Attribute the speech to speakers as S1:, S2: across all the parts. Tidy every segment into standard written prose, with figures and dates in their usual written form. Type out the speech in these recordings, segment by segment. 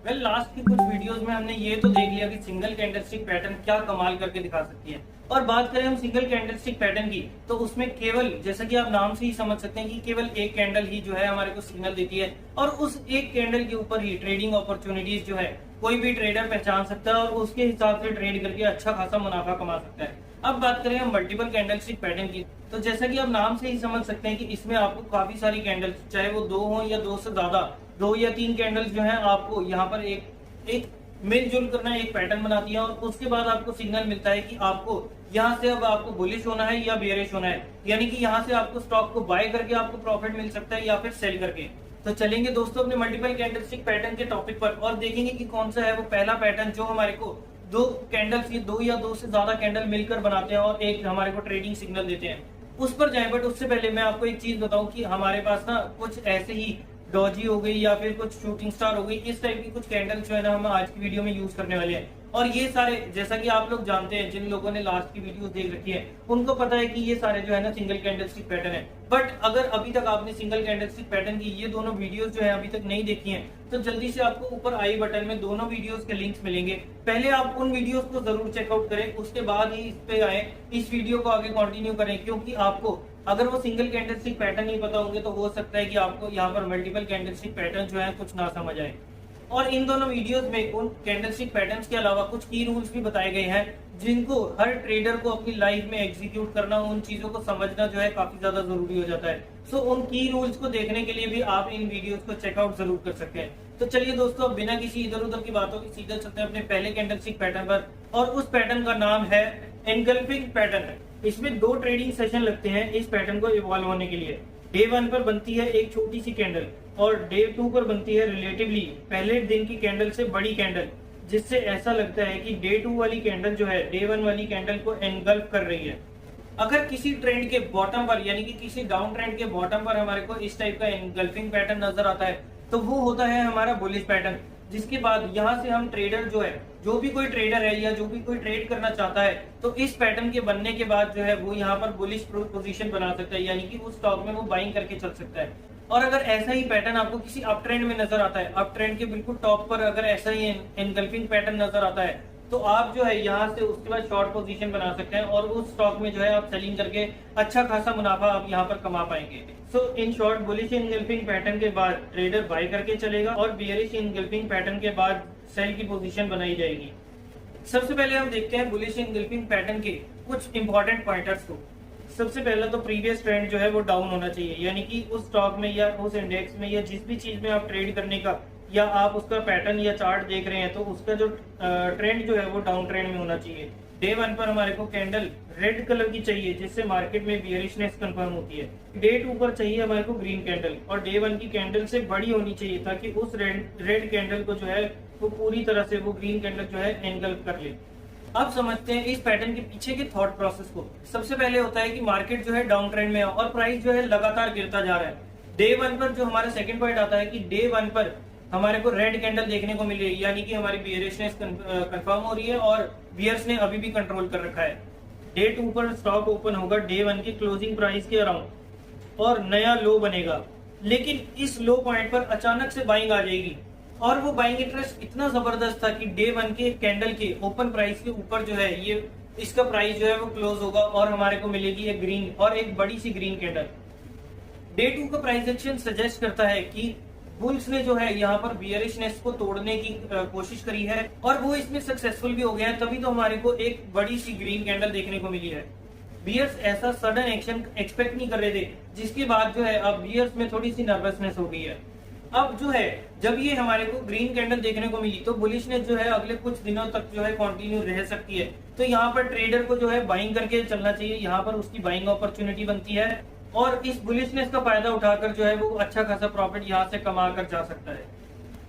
S1: कल लास्ट की कुछ वीडियोस में हमने ये तो देख लिया कि सिंगल कैंडलस्टिक पैटर्न क्या कमाल करके दिखा सकती है। और बात करें हम सिंगल कैंडलस्टिक पैटर्न की, तो उसमें केवल जैसा कि आप नाम से ही समझ सकते हैं कि केवल एक कैंडल ही जो है हमारे को सिग्नल देती है और उस एक कैंडल के ऊपर ही ट्रेडिंग अपॉर्चुनिटीज जो है कोई भी ट्रेडर पहचान सकता है और उसके हिसाब से ट्रेड करके अच्छा खासा मुनाफा कमा सकता है। अब बात करें हम मल्टीपल कैंडलस्टिक पैटर्न की, तो जैसा कि आप नाम से ही समझ सकते हैं कि इसमें आपको काफी सारी कैंडल्स, चाहे वो दो हो या दो से ज्यादा, दो या तीन कैंडल्स जो है आपको यहाँ पर एक मिलजुल करना एक पैटर्न बनाती है और उसके बाद आपको सिग्नल मिलता है कि आपको यहाँ से अब आपको बुलिश होना है या बेयरिश होना है, यानी कि यहाँ से आपको स्टॉक को बाय करके आपको प्रॉफिट मिल सकता है या फिर सेल करके। तो चलेंगे दोस्तों अपने मल्टीपल कैंडलस्टिक पैटर्न के टॉपिक पर और देखेंगे कि कौन सा है वो पहला पैटर्न जो हमारे को दो कैंडल्स, ये दो या दो से ज्यादा कैंडल मिलकर बनाते हैं और एक हमारे को ट्रेडिंग सिग्नल देते हैं, उस पर जाए। बट उससे पहले मैं आपको एक चीज बताऊं कि हमारे पास ना कुछ ऐसे ही डॉजी हो गई या फिर कुछ शूटिंग स्टार हो गई, इस टाइप की कुछ कैंडल जो है ना हम आज की वीडियो में यूज करने वाले हैं। और ये सारे, जैसा कि आप लोग जानते हैं, जिन लोगों ने लास्ट की वीडियोस देख रखी है उनको पता है कि ये सारे जो है ना सिंगल कैंडलस्टिक पैटर्न है। बट अगर अभी तक आपने सिंगल कैंडलस्टिक पैटर्न की ये दोनों वीडियोस जो है अभी तक नहीं देखी हैं, तो जल्दी से आपको ऊपर आई बटन में दोनों वीडियोस के लिंक्स मिलेंगे। पहले आप उन वीडियोस को जरूर चेकआउट करें, उसके बाद ही इस पे आए, इस वीडियो को आगे कंटिन्यू करें, क्योंकि आपको अगर वो सिंगल कैंडलस्टिक पैटर्न नहीं पता होंगे तो हो सकता है कि आपको यहाँ पर मल्टीपल कैंडलस्टिक पैटर्न जो है कुछ ना समझ आए। और इन दोनों वीडियोस में उन कैंडलस्टिक पैटर्न्स के अलावा कुछ की रूल्स भी बताए गए हैं जिनको हर ट्रेडर को अपनी लाइफ में एग्जीक्यूट करना, उन चीजों को समझना जो है काफी ज्यादा जरूरी हो जाता है। सो उन की रूल्स को देखने के लिए भी आप इन वीडियोस को चेकआउट जरूर कर सकते हैं। तो चलिए दोस्तों, बिना किसी इधर उधर की बातों के सीधे चलते हैं अपने पहले कैंडलस्टिक पैटर्न पर, और उस पैटर्न का नाम है एनगल्फिंग पैटर्न। इसमें दो ट्रेडिंग सेशन लगते हैं इस पैटर्न को इवॉल्व होने के लिए। डे 1 पर बनती है एक छोटी सी कैंडल और डे 2 पर बनती है रिलेटिवली पहले दिन की कैंडल से बड़ी कैंडल, जिससे ऐसा लगता है कि डे 2 वाली कैंडल जो है डे 1 वाली कैंडल को एनगल्फ कर रही है। अगर किसी ट्रेंड के बॉटम पर, यानी कि किसी डाउन ट्रेंड के बॉटम पर हमारे को इस टाइप का एनगल्फिंग पैटर्न नजर आता है तो वो होता है हमारा बुलिश पैटर्न। जिसके बाद यहाँ से हम ट्रेडर जो है, जो भी कोई ट्रेडर है या जो भी कोई ट्रेड करना चाहता है, तो इस पैटर्न के बनने के बाद जो है वो यहाँ पर बुलिश पोजीशन बना सकता है, यानी कि उस स्टॉक में वो बाइंग करके चल सकता है। और अगर ऐसा ही पैटर्न आपको किसी अप ट्रेंड में नजर आता है, अप ट्रेंड के बिल्कुल टॉप पर अगर ऐसा ही एनगल्फिंग पैटर्न नजर आता है, तो आप जो है यहाँ से उसके बाद शॉर्ट पोजीशन बना सकते हैं और उस स्टॉक में जो है आप सेलिंग करके अच्छा खासा मुनाफा आप यहाँ पर कमा पाएंगे। So in short, bullish engulfing pattern के बाद ट्रेडर बाय करके चलेगा और बियरिश एनगल्फिंग पैटर्न के बाद सेल की पोजीशन बनाई जाएगी। सबसे पहले हम देखते हैं बुलिश एनगल्फिंग पैटर्न के कुछ इंपॉर्टेंट पॉइंटर्स को। सबसे पहला तो प्रीवियस ट्रेंड जो है वो डाउन होना चाहिए, यानी कि उस स्टॉक में या उस इंडेक्स में या जिस भी चीज में आप ट्रेड करने का या आप उसका पैटर्न या चार्ट देख रहे हैं तो उसका जो ट्रेंड जो है वो डाउन ट्रेंड में होना चाहिए। डे 1 पर हमारे को कैंडल रेड कलर की चाहिए जिससे मार्केट में बियरिशनेस कंफर्म होती है। डे 2 पर चाहिए हमारे को ग्रीन कैंडल और डे 1 की कैंडल से बड़ी होनी चाहिए ताकि उस रेड कैंडल को जो है वो पूरी तरह से वो ग्रीन कैंडल जो है एनगल्फ कर ले। अब समझते हैं इस पैटर्न के पीछे के थॉट प्रोसेस को। सबसे पहले होता है कि मार्केट जो है डाउन ट्रेंड में है और प्राइस जो है लगातार गिरता जा रहा है। डे 1 पर जो हमारा सेकंड पॉइंट आता है कि डे 1 पर हमारे को रेड कैंडल देखने को मिल रही है, यानी कि हमारी बियरिशनेस कंफर्म हो रही है और बियर्स ने अभी भी कंट्रोल कर रखा है। डे 2 पर स्टॉक ओपन होगा डे 1 की क्लोजिंग प्राइस के अराउंड और नया लो बनेगा, लेकिन इस लो पॉइंट पर अचानक से बाइंग आ जाएगी और वो बाइंग इंटरेस्ट इतना जबरदस्त था कि डे 1 के कैंडल के ओपन प्राइस के ऊपर जो है ये इसका प्राइस जो है वो क्लोज होगा और हमारे को मिलेगी एक ग्रीन और एक बड़ी सी ग्रीन कैंडल। डे 2 का प्राइस एक्शन सजेस्ट करता है कि बुल्स ने जो है यहाँ पर बियरिशनेस को तोड़ने की कोशिश करी है और वो इसमें सक्सेसफुल भी हो गया है, तभी तो हमारे को एक बड़ी सी ग्रीन कैंडल देखने को मिली है। बियर्स ऐसा सडन एक्शन एक्सपेक्ट नहीं कर रहे थे, जिसके बाद जो है अब बियर्स में थोड़ी सी नर्वसनेस हो गई है। अब जो है जब ये हमारे को ग्रीन कैंडल देखने को मिली तो बुलिशनेस जो है अगले कुछ दिनों तक जो है कंटिन्यू रह सकती है, तो यहाँ पर ट्रेडर को जो है बाइंग करके चलना चाहिए, यहाँ पर उसकी बाइंग अपॉर्चुनिटी बनती है और इस बुलिशनेस का फायदा उठाकर जो है वो अच्छा खासा प्रॉफिट यहाँ से कमा कर जा सकता है।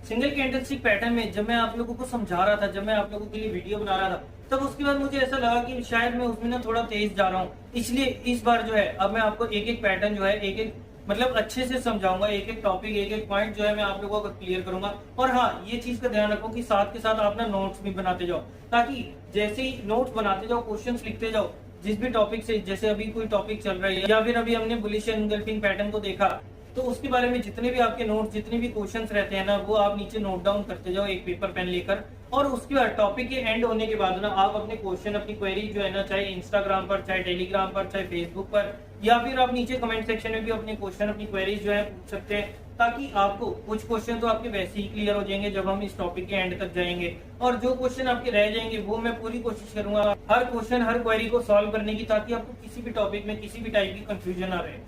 S1: सिंगल कैंडलस्टिक पैटर्न में जब मैं आप लोगों को समझा रहा था, जब मैं आप लोगों के लिए वीडियो बना रहा था, तब उसके बाद मुझे ऐसा लगा कि शायद मैं उसमें ना थोड़ा तेज जा रहा हूँ, इसलिए इस बार जो है अब मैं आपको एक एक पैटर्न जो है एक एक मतलब अच्छे से समझाऊंगा, एक एक टॉपिक एक एक पॉइंट जो है मैं आप लोगों को क्लियर करूंगा। और हाँ, ये चीज का ध्यान रखो कि साथ के साथ आप ना नोट्स भी बनाते जाओ, ताकि जैसे ही नोट्स बनाते जाओ, क्वेश्चंस लिखते जाओ, जिस भी टॉपिक से, जैसे अभी कोई टॉपिक चल रहा है या फिर अभी हमने बुलिश एनगल्फिंग पैटर्न को देखा, तो उसके बारे में जितने भी आपके नोट्स, जितने भी क्वेश्चंस रहते हैं ना, वो आप नीचे नोट डाउन करते जाओ एक पेपर पेन लेकर। और उसके बाद टॉपिक के एंड होने के बाद ना आप अपने क्वेश्चन, अपनी क्वेरी जो है ना, चाहे इंस्टाग्राम पर, चाहे टेलीग्राम पर, चाहे फेसबुक पर, या फिर आप नीचे कमेंट सेक्शन में भी अपने क्वेश्चन, अपनी क्वेरीज जो है पूछ सकते हैं, ताकि आपको कुछ क्वेश्चन तो आपके वैसे ही क्लियर हो जाएंगे जब हम इस टॉपिक के एंड तक जाएंगे। और जो क्वेश्चन आपके रह जाएंगे वो मैं पूरी कोशिश करूंगा हर क्वेश्चन, हर क्वेरी को सॉल्व करने की, ताकि आपको किसी भी टॉपिक में किसी भी टाइप की कंफ्यूजन ना रहे।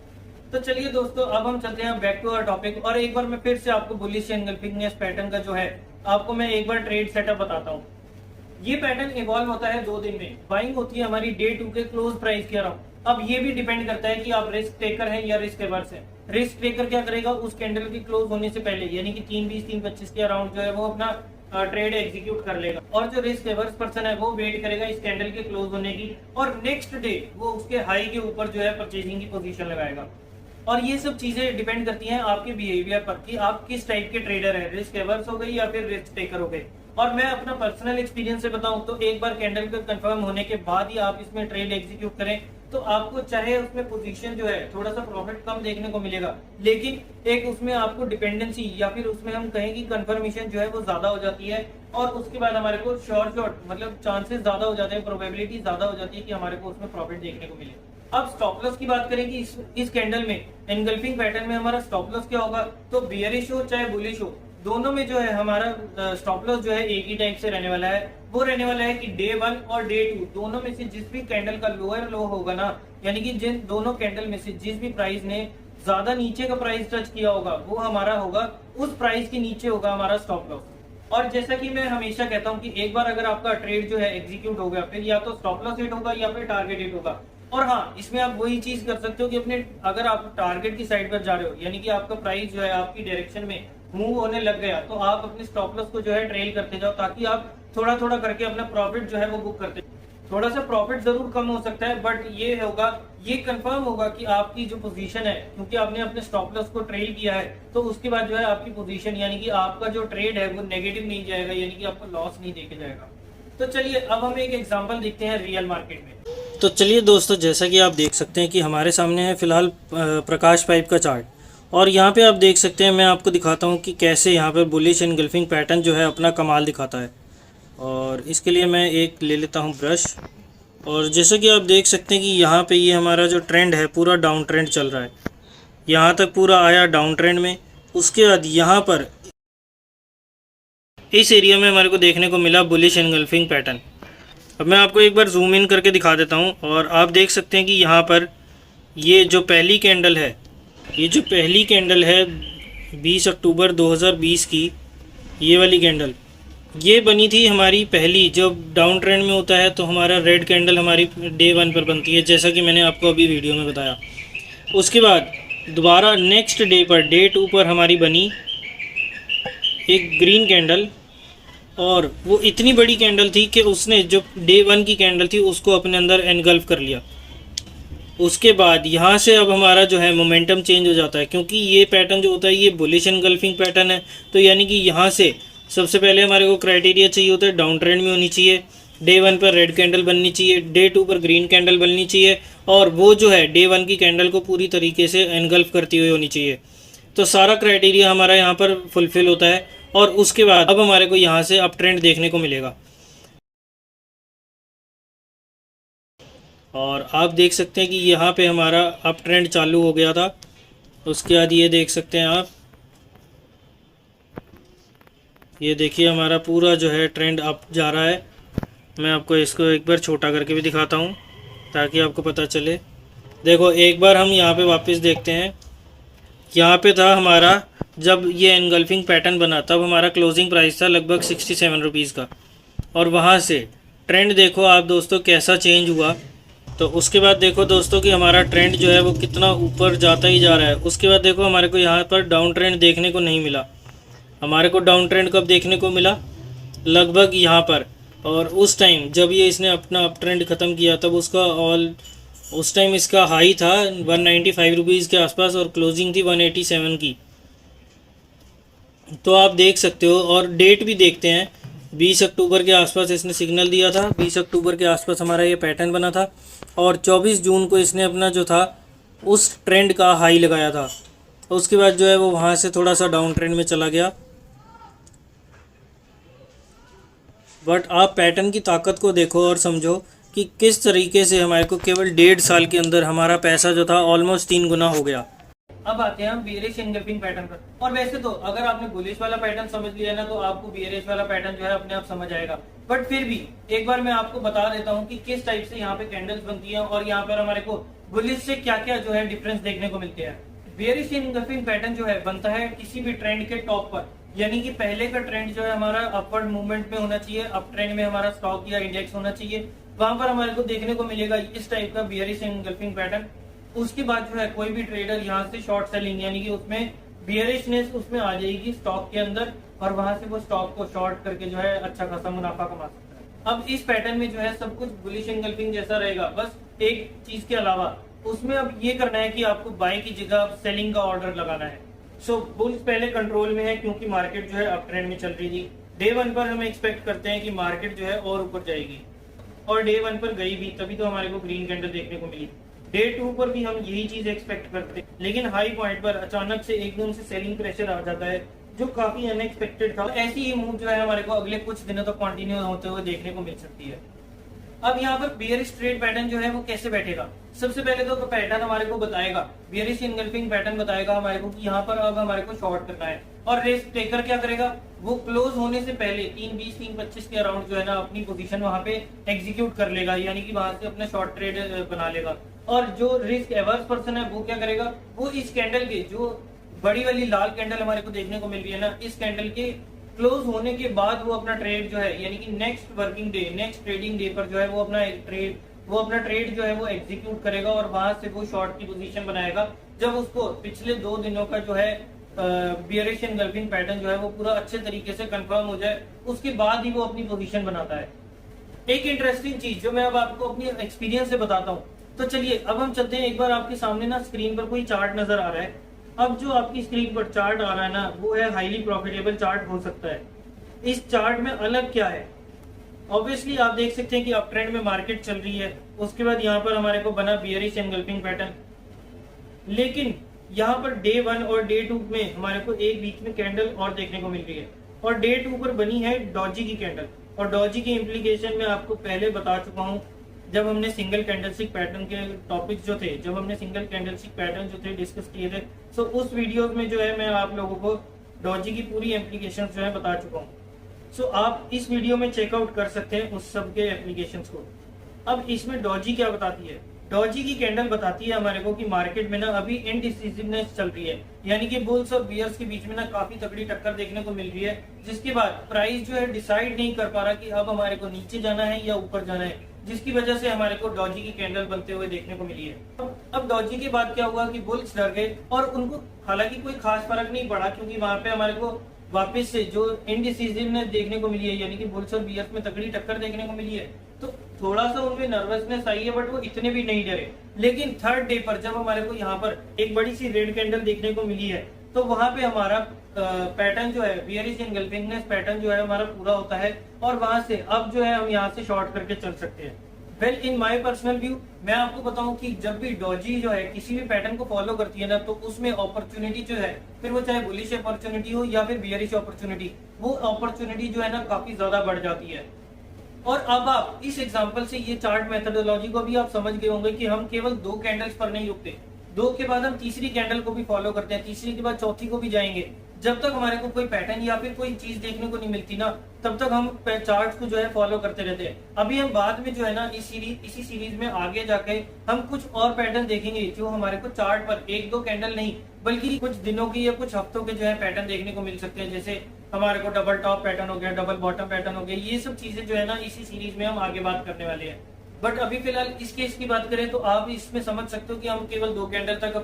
S1: तो चलिए दोस्तों, अब हम चलते हैं बैक टू आवर टॉपिक। और एक बार मैं फिर से आपको बुलिश एनगल्फिंग पैटर्न का जो है, आपको मैं एक बार ट्रेड सेटअप बताता हूँ। ये पैटर्न इवॉल्व होता है 2 दिन में। बाइंग होती है हमारी डे 2 के क्लोज प्राइस के अराउंड। अब ये भी डिपेंड करता है कि आप रिस्क टेकर हैं या रिस्क एवर्स हैं। रिस्क टेकर क्या करेगा, उस कैंडल के क्लोज होने से पहले, यानी कि 3:20 3:25 के अराउंड जो है वो अपना ट्रेड एग्जीक्यूट कर लेगा। और जो रिस्क एवर्स पर्सन है वो वेट करेगा इस कैंडल के क्लोज होने की, और नेक्स्ट डे वो उसके हाई के ऊपर जो है परचेजिंग की पोजीशन लगाएगा। और ये सब चीजें डिपेंड करती हैं आपके बिहेवियर पर कि आप किस टाइप के ट्रेडर हैं, रिस्क एवर्स हो गई या फिर रिस्क टेकर हो गए। और मैं अपना पर्सनल एक्सपीरियंस से बताऊं तो एक बार कैंडल का कंफर्म होने के बाद ही आप इसमें ट्रेड एग्जीक्यूट करें, तो आपको चाहे उसमें पोजीशन जो है थोड़ा सा प्रॉफिट कम देखने को मिलेगा, लेकिन एक उसमें आपको डिपेंडेंसी या फिर उसमें हम कहें कि कंफर्मेशन जो है वो ज्यादा हो जाती है। और उसके बाद हमारे को शॉर्ट मतलब चांसेस ज्यादा हो जाते हैं, प्रोबेबिलिटी ज्यादा हो जाती है कि हमारे को उसमें प्रॉफिट देखने को मिले। अब स्टॉप लॉस की बात करें कि इस कैंडल में, एनगल्फिंग पैटर्न में हमारा स्टॉप लॉस क्या होगा, तो बियरिश हो चाहे बुलिश हो, दोनों में जो है हमारा स्टॉप लॉस जो है एक ही टाइप से रहने वाला है। वो रहने वाला है कि डे 1 और डे 2 दोनों में से जिस भी कैंडल का लोअर लो होगा ना, यानी कि जिन दोनों कैंडल में से जिस भी प्राइस ने ज्यादा नीचे का प्राइस टच किया होगा, वो हमारा होगा, उस प्राइस के नीचे होगा हमारा स्टॉप लॉस। और जैसा कि मैं हमेशा कहता हूं कि एक बार अगर आपका ट्रेड जो है एग्जीक्यूट हो गया, फिर या तो स्टॉप लॉस हिट होगा या फिर टारगेट हिट होगा। और हाँ, इसमें आप वही चीज कर सकते हो कि अपने, अगर आप टारगेट की साइड पर जा रहे हो, यानी कि आपका प्राइस जो है आपकी डायरेक्शन में मूव होने लग गया, तो आप अपने स्टॉप लॉस को जो है ट्रेल करते जाओ, ताकि आप थोड़ा थोड़ा करके अपना प्रॉफिट जो है वो बुक करते। थोड़ा सा प्रॉफिट जरूर कम हो सकता है, बट ये होगा, ये कंफर्म होगा कि आपकी जो पोजीशन है, क्योंकि आपने अपने स्टॉप लॉस को ट्रेल किया है, तो उसके बाद जो है आपकी पोजीशन, यानी कि आपका जो ट्रेड है वो नेगेटिव नहीं जाएगा, यानी कि आपको लॉस नहीं देके जाएगा। तो चलिए अब हम एक एग्जांपल देखते हैं रियल मार्केट में।
S2: तो चलिए दोस्तों, जैसा कि आप देख सकते हैं कि हमारे सामने है फिलहाल प्रकाश पाइप का चार्ट, और यहाँ पे आप देख सकते हैं, मैं आपको दिखाता हूँ कि कैसे यहाँ पर बुलिश एनगल्फिंग पैटर्न जो है अपना कमाल दिखाता है। और इसके लिए मैं एक ले लेता हूँ ब्रश, और जैसे कि आप देख सकते हैं कि यहाँ पे ये हमारा जो ट्रेंड है पूरा डाउन ट्रेंड चल रहा है, यहाँ तक पूरा आया डाउन ट्रेंड में। उसके बाद यहाँ पर इस एरिया में हमारे को देखने को मिला बुलिश एनगल्फिंग पैटर्न। अब मैं आपको एक बार जूम इन करके दिखा देता हूँ, और आप देख सकते हैं कि यहाँ पर ये जो पहली कैंडल है, ये जो पहली कैंडल है 20 अक्टूबर 2020 की, ये वाली कैंडल, ये बनी थी हमारी पहली, जब डाउन ट्रेंड में होता है तो हमारा रेड कैंडल हमारी डे 1 पर बनती है, जैसा कि मैंने आपको अभी वीडियो में बताया। उसके बाद दोबारा नेक्स्ट डे पर, डे 2 पर हमारी बनी एक ग्रीन कैंडल, और वो इतनी बड़ी कैंडल थी कि उसने जो डे 1 की कैंडल थी उसको अपने अंदर एनगल्फ कर लिया। उसके बाद यहाँ से अब हमारा जो है मोमेंटम चेंज हो जाता है, क्योंकि ये पैटर्न जो होता है ये बुलिश एनगल्फिंग पैटर्न है। तो यानी कि यहाँ से सबसे पहले हमारे को क्राइटेरिया चाहिए होता है, डाउन ट्रेंड में होनी चाहिए, डे 1 पर रेड कैंडल बननी चाहिए, डे 2 पर ग्रीन कैंडल बननी चाहिए, और वो जो है डे 1 की कैंडल को पूरी तरीके से एनगल्फ करती हुई होनी चाहिए। तो सारा क्राइटेरिया हमारा यहाँ पर फुलफिल होता है, और उसके बाद अब हमारे को यहाँ से अप ट्रेंड देखने को मिलेगा। और आप देख सकते हैं कि यहाँ पे हमारा अप ट्रेंड चालू हो गया था। उसके बाद ये देख सकते हैं आप, ये देखिए हमारा पूरा जो है ट्रेंड अप जा रहा है। मैं आपको इसको एक बार छोटा करके भी दिखाता हूँ ताकि आपको पता चले। देखो एक बार हम यहाँ पे वापस देखते हैं, यहाँ पे था हमारा, जब ये एनगल्फिंग पैटर्न बना तब हमारा क्लोजिंग प्राइस था लगभग 67 रुपीज़ का, और वहाँ से ट्रेंड देखो आप दोस्तों कैसा चेंज हुआ। तो उसके बाद देखो दोस्तों कि हमारा ट्रेंड जो है वो कितना ऊपर जाता ही जा रहा है। उसके बाद देखो हमारे को यहाँ पर डाउन ट्रेंड देखने को नहीं मिला। हमारे को डाउन ट्रेंड कब देखने को मिला, लगभग यहाँ पर, और उस टाइम जब ये इसने अपना अप ट्रेंड ख़त्म किया तब उसका उस टाइम इसका हाई था 195 रुपीज़ के आसपास, और क्लोजिंग थी 187 की। तो आप देख सकते हो, और डेट भी देखते हैं, 20 अक्टूबर के आसपास इसने सिग्नल दिया था, 20 अक्टूबर के आसपास हमारा ये पैटर्न बना था, और 24 जून को इसने अपना जो था उस ट्रेंड का हाई लगाया था। और उसके बाद जो है वो वहाँ से थोड़ा सा डाउन ट्रेंड में चला गया। बट आप पैटर्न की ताकत को देखो और समझो कि किस तरीके से हमारे को केवल 1.5 साल के अंदर हमारा पैसा जो था ऑलमोस्ट 3 गुना हो गया।
S1: अब आते हैं हम बियरिश एनगल्फिंग पैटर्न पर। और वैसे तो अगर आपने बुलिश वाला पैटर्न समझ लिया ना तो आपको बियरिश वाला पैटर्न जो है अपने आप समझ आएगा। बट फिर भी एक बार मैं आपको बता देता हूँ कि किस टाइप से यहाँ पे कैंडल्स बनती है और यहाँ पर हमारे को बुलिश से क्या क्या जो है डिफरेंस देखने को मिलते हैं। बियरिश एनगल्फिंग पैटर्न जो है बनता है किसी भी ट्रेंड के टॉप पर, यानी कि पहले का ट्रेंड जो है हमारा अपवर्ड मूवमेंट में होना चाहिए, अप ट्रेंड में हमारा स्टॉक या इंडेक्स होना चाहिए, वहां पर हमारे को देखने को मिलेगा इस टाइप का बियरिश एनगल्फिंग पैटर्न। उसके बाद जो है कोई भी ट्रेडर यहाँ से शॉर्ट सेलिंग यानी कि उसमें बियरिशनेस उसमें आ जाएगी स्टॉक के अंदर और वहां से वो स्टॉक को शॉर्ट करके जो है अच्छा खासा मुनाफा कमा सकता है। अब इस पैटर्न में जो है सब कुछ बुलिश एनगल्फिंग जैसा रहेगा, बस एक चीज के अलावा उसमें अब ये करना है कि आपको बाय की जगह सेलिंग का ऑर्डर लगाना है। सो बुल्स पहले कंट्रोल में है क्योंकि मार्केट जो है अप ट्रेंड में चल रही थी। डे 1 पर हम एक्सपेक्ट करते हैं कि मार्केट जो है और ऊपर जाएगी और डे 1 पर गई भी, तभी तो हमारे को ग्रीन कैंडल देखने को मिली। डे 2 पर भी हम यही चीज एक्सपेक्ट करते हैं, लेकिन हाई पॉइंट पर अचानक से एकदम से सेलिंग प्रेशर आ जाता है जो काफी अनएक्सपेक्टेड था। ऐसी ही मूव जो है हमारे को अगले कुछ दिनों तक कंटिन्यू होते हुए देखने को मिल सकती है। अब यहाँ पर बियरिश ट्रेड पैटर्न जो है वो कैसे बैठेगा, सबसे पहले तो पैटर्न हमारे को बताएगा, बियरिश एनगल्फिंग पैटर्न बताएगा हमारे को कि यहाँ पर अब हमारे को शॉर्ट करना है। और रिस्क टेकर क्या करेगा, वो क्लोज होने से पहले 3:20 3:25 के अराउंड जो है ना अपनी पोजीशन वहां पे एग्जीक्यूट कर लेगा, यानी कि वहां से अपना शॉर्ट ट्रेड बना लेगा। और जो रिस्क एवर्स पर्सन है वो क्या करेगा, वो इस कैंडल के जो बड़ी वाली लाल कैंडल हमारे को देखने को मिल रही है ना, इस कैंडल के क्लोज होने के बाद वो अपना ट्रेड जो है यानी कि next working day next trading day पर जो है वो अपना ट्रेड जो है वो एग्जीक्यूट करेगा और वहां से वो शॉर्ट की पोजीशन बनाएगा। जब उसको पिछले 2 दिनों का जो है बियरिश एनगल्फिंग पैटर्न जो है वो पूरा अच्छे तरीके से कंफर्म हो जाए, उसके बाद ही वो अपनी पोजीशन बनाता है। एक इंटरेस्टिंग चीज जो मैं अब आपको अपनी एक्सपीरियंस से बताता हूँ, तो चलिए अब हम चलते हैं। एक बार आपके सामने ना स्क्रीन पर कोई चार्ट नजर आ रहा है। अब जो आपकी स्क्रीन पर चार्ट आ रहा है ना वो है हाईली प्रॉफिटेबल चार्ट हो सकता है। इस चार्ट में अलग क्या है, ऑब्वियसली आप देख सकते हैं कि अप ट्रेंड में मार्केट चल रही है, उसके बाद यहाँ पर हमारे को बना बियरिश एनगल्फिंग पैटर्न। लेकिन यहाँ पर डे 1 और डे 2 में हमारे को एक बीच में कैंडल और देखने को मिल रही है और डे 2 पर बनी है डॉजी की कैंडल। और डॉजी की इम्प्लीकेशन में आपको पहले बता चुका हूँ जब हमने सिंगल कैंडलस्टिक पैटर्न के टॉपिक्स जो थे, जब हमने सिंगल कैंडलस्टिक पैटर्न जो थे डिस्कस किए थे, सो उस वीडियो में जो है मैं आप लोगों को डॉजी की पूरी एप्लीकेशन जो है बता चुका हूँ। सो आप इस वीडियो में चेकआउट कर सकते हैं उस सब के एप्लीकेशंस को। अब इसमें डॉजी क्या बताती है, डॉजी की कैंडल बताती है हमारे को कि मार्केट में ना अभी इनडिसिसिवनेस चल रही है, यानी कि बुल्स और बियर्स के बीच में ना काफी तगड़ी टक्कर देखने को मिल रही है, जिसके बाद प्राइस जो है डिसाइड नहीं कर पा रहा कि अब हमारे को नीचे जाना है या ऊपर जाना है, जिसकी वजह से हमारे को डॉजी की कैंडल बनते हुए देखने को मिली है। अब डॉजी के बाद क्या हुआ कि बुल्स डर गए और उनको हालांकि कोई खास फर्क नहीं पड़ा क्योंकि वहां पे हमारे को वापस से जो इनडिसिसिवनेस देखने को मिली है, यानी कि बुल्स और बियर्स में तगड़ी टक्कर देखने को मिली है, तो थोड़ा सा उनमें नर्वसनेस आई है, बट वो इतने भी नहीं डरे। लेकिन थर्ड डे पर जब हमारे को यहाँ पर एक बड़ी सी रेड कैंडल देखने को मिली है, तो वहां पे हमारा पैटर्न जो है बियरिश एनगल्फिंगनेस पैटर्न जो है हमारा पूरा होता है और वहां से अब जो है हम यहाँ से शॉर्ट करके चल सकते हैं। Well in my personal view मैं आपको बताऊं कि जब भी डॉजी जो है किसी भी पैटर्न को फॉलो करती है ना, तो उसमें अपॉर्चुनिटी जो है, फिर वो चाहे बुलिश अपॉर्चुनिटी हो या फिर बियरिश अपॉर्चुनिटी, वो अपॉर्चुनिटी जो है ना काफी ज्यादा बढ़ जाती है। और अब आप इस एग्जांपल से ये चार्ट मेथोडोलॉजी को भी आप समझ गए होंगे कि हम केवल 2 कैंडल्स पर नहीं रुकते, 2 के बाद हम तीसरी कैंडल को भी फॉलो करते हैं, तीसरी के बाद चौथी को भी जाएंगे। जब तक हमारे को कोई पैटर्न या फिर कोई चीज देखने को नहीं मिलती ना, तब तक हम चार्ट को जो है फॉलो करते रहते हैं। अभी हम बाद में जो है ना इसी सीरीज में आगे जाके हम कुछ और पैटर्न देखेंगे जो हमारे को चार्ट पर 1-2 कैंडल नहीं बल्कि कुछ दिनों की या कुछ हफ्तों के जो है पैटर्न देखने को मिल सकते हैं। जैसे हमारे को डबल टॉप पैटर्न हो गया, डबल बॉटम पैटर्न हो गया, ये सब चीजें जो है ना इसी सीरीज में हम आगे बात करने वाले हैं। बट अभी फिलहाल इस केस की बात करें तो आप इसमें समझ सकते हो कि हम केवल 2 कैंडल तक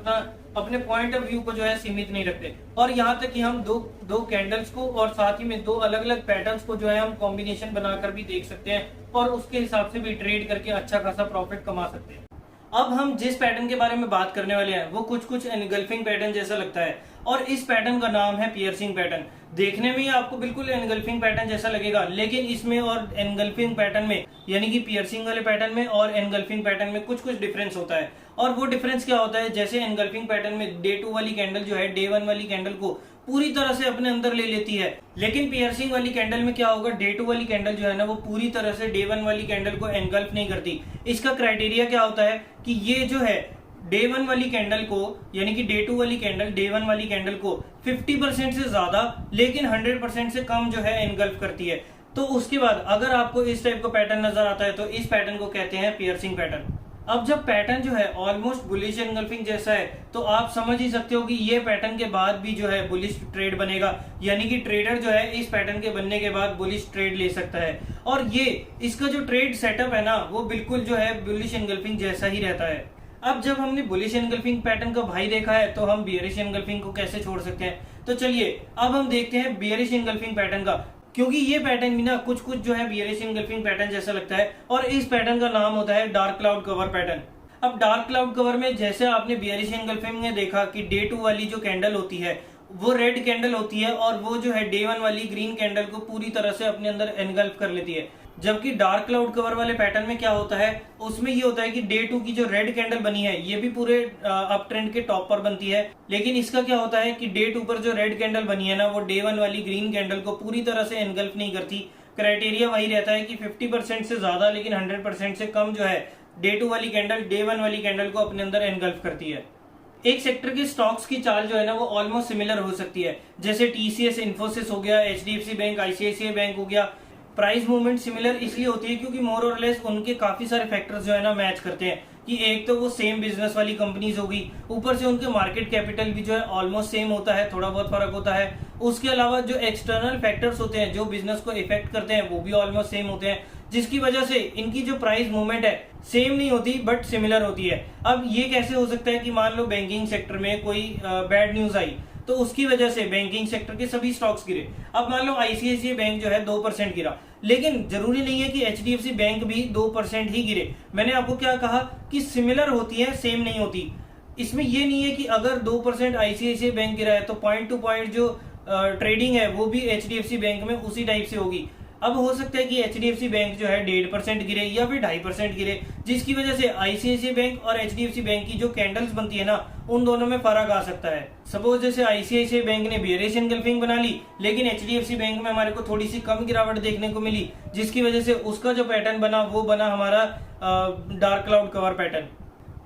S1: अपने पॉइंट ऑफ व्यू को जो है सीमित नहीं रखते, और यहाँ तक कि हम दो कैंडल्स को और साथ ही में 2 अलग अलग पैटर्न्स को जो है हम कॉम्बिनेशन बनाकर भी देख सकते हैं और उसके हिसाब से भी ट्रेड करके अच्छा खासा प्रॉफिट कमा सकते हैं। अब हम जिस पैटर्न के बारे में बात करने वाले हैं वो कुछ एनगल्फिंग पैटर्न जैसा लगता है, और इस पैटर्न का नाम है पियर्सिंग पैटर्न। देखने में ही आपको बिल्कुल एनगल्फिंग पैटर्न जैसा लगेगा, लेकिन इसमें और एनगल्फिंग पैटर्न में यानी कि पियर्सिंग वाले पैटर्न में और एनगल्फिंग पैटर्न में कुछ कुछ डिफरेंस होता है। और वो डिफरेंस क्या होता है, जैसे एनगल्फिंग पैटर्न में डे 2 वाली कैंडल जो है डे 1 वाली कैंडल को पूरी तरह से अपने अंदर ले लेती है, लेकिन पियर्सिंग वाली कैंडल में क्या होगा, डे 2 वाली कैंडल जो है ना वो पूरी तरह से डे 1 वाली कैंडल को एनगल्फ नहीं करती। इसका क्राइटेरिया क्या होता है कि ये जो है डे 1 वाली कैंडल को यानी कि डे 2 वाली कैंडल डे 1 वाली कैंडल को 50% से ज्यादा लेकिन 100% से कम जो है एनगल्फ करती है। तो उसके बाद अगर आपको इस टाइप का पैटर्न नजर आता है तो इस पैटर्न को कहते हैं पियर्सिंग पैटर्न। अब जब पैटर्न जो है ऑलमोस्ट बुलिश एनगल्फिंग जैसा है तो आप समझ ही सकते हो कि ये पैटर्न के बाद भी जो है बुलिश ट्रेड बनेगा, यानी कि ट्रेडर जो है इस पैटर्न के बनने के बाद बुलिश ट्रेड ले सकता है। और ये इसका जो ट्रेड सेटअप है ना वो बिल्कुल जो है बुलिश एनगल्फिंग जैसा ही रहता है। अब जब हमने बुलिश एनगल्फिंग पैटर्न का भाई देखा है तो हम बियरिश एनगल्फिंग को कैसे छोड़ सकते हैं। तो चलिए अब हम देखते हैं बियरिश एनगल्फिंग पैटर्न का, क्योंकि ये पैटर्न भी ना कुछ कुछ जो है बियरिश एनगल्फिंग पैटर्न जैसा लगता है और इस पैटर्न का नाम होता है डार्क क्लाउड कवर पैटर्न। अब डार्क क्लाउड कवर में जैसे आपने बियरिश एनगल्फिंग में देखा कि डे 2 वाली जो कैंडल होती है वो रेड कैंडल होती है और वो जो है डे 1 वाली ग्रीन कैंडल को पूरी तरह से अपने अंदर एनगल्फ कर लेती है। जबकि डार्क क्लाउड कवर वाले पैटर्न में क्या होता है, उसमें ये होता है कि डे 2 की जो रेड कैंडल बनी है ये भी पूरे अप ट्रेंड के टॉप पर बनती है, लेकिन इसका क्या होता है कि डे 2 पर जो रेड कैंडल बनी है ना वो डे 1 वाली ग्रीन कैंडल को पूरी तरह से एनगल्फ नहीं करती। क्राइटेरिया वही रहता है कि 50% से ज्यादा लेकिन 100% से कम जो है डे 2 वाली कैंडल डे 1 वाली कैंडल को अपने अंदर एनगल्फ करती है। एक सेक्टर के स्टॉक्स की चाल जो है ना वो ऑलमोस्ट सिमिलर हो सकती है, जैसे टीसीएस इन्फोसिस हो गया, एचडीएफसी बैंक, आईसीआईसीआई बैंक हो गया। प्राइस मूवमेंट सिमिलर इसलिए होती है क्योंकि मोर और लेस उनके काफी सारे फैक्टर्स जो है ना मैच करते हैं कि एक तो वो सेम बिजनेस वाली कंपनीज होगी, ऊपर से उनके मार्केट कैपिटल भी जो है ऑलमोस्ट सेम होता है, थोड़ा बहुत फर्क होता है। उसके अलावा जो एक्सटर्नल फैक्टर्स होते हैं जो बिजनेस को इफेक्ट करते हैं वो भी ऑलमोस्ट सेम होते हैं, जिसकी वजह से इनकी जो प्राइस मूवमेंट है सेम नहीं होती बट सिमिलर होती है। अब ये कैसे हो सकता है कि मान लो बैंकिंग सेक्टर में कोई बैड न्यूज आई तो उसकी वजह से बैंकिंग सेक्टर के सभी स्टॉक्स गिरे। अब मान लो आईसीआईसीआई बैंक जो है 2% गिरा, लेकिन जरूरी नहीं है कि एचडीएफसी बैंक भी 2% ही गिरे। मैंने आपको क्या कहा कि सिमिलर होती है, सेम नहीं होती। इसमें ये नहीं है कि अगर 2% आईसीआईसीआई बैंक गिरा है तो पॉइंट टू पॉइंट जो ट्रेडिंग है वो भी एचडीएफसी बैंक में उसी टाइप से होगी। अब हो सकता है कि एचडीएफसी बैंक जो है 1.5% गिरे या फिर 2.5% गिरे, जिसकी वजह से आईसीआईसीआई बैंक और एचडीएफसी बैंक की जो कैंडल्स बनती है ना उन दोनों में फर्क आ सकता है। सपोज जैसे आईसीआईसीआई बैंक ने बियरिश एनगल्फिंग बना ली, लेकिन एचडीएफसी बैंक में हमारे को थोड़ी सी कम गिरावट देखने को मिली, जिसकी वजह से उसका जो पैटर्न बना वो बना हमारा dark cloud cover pattern.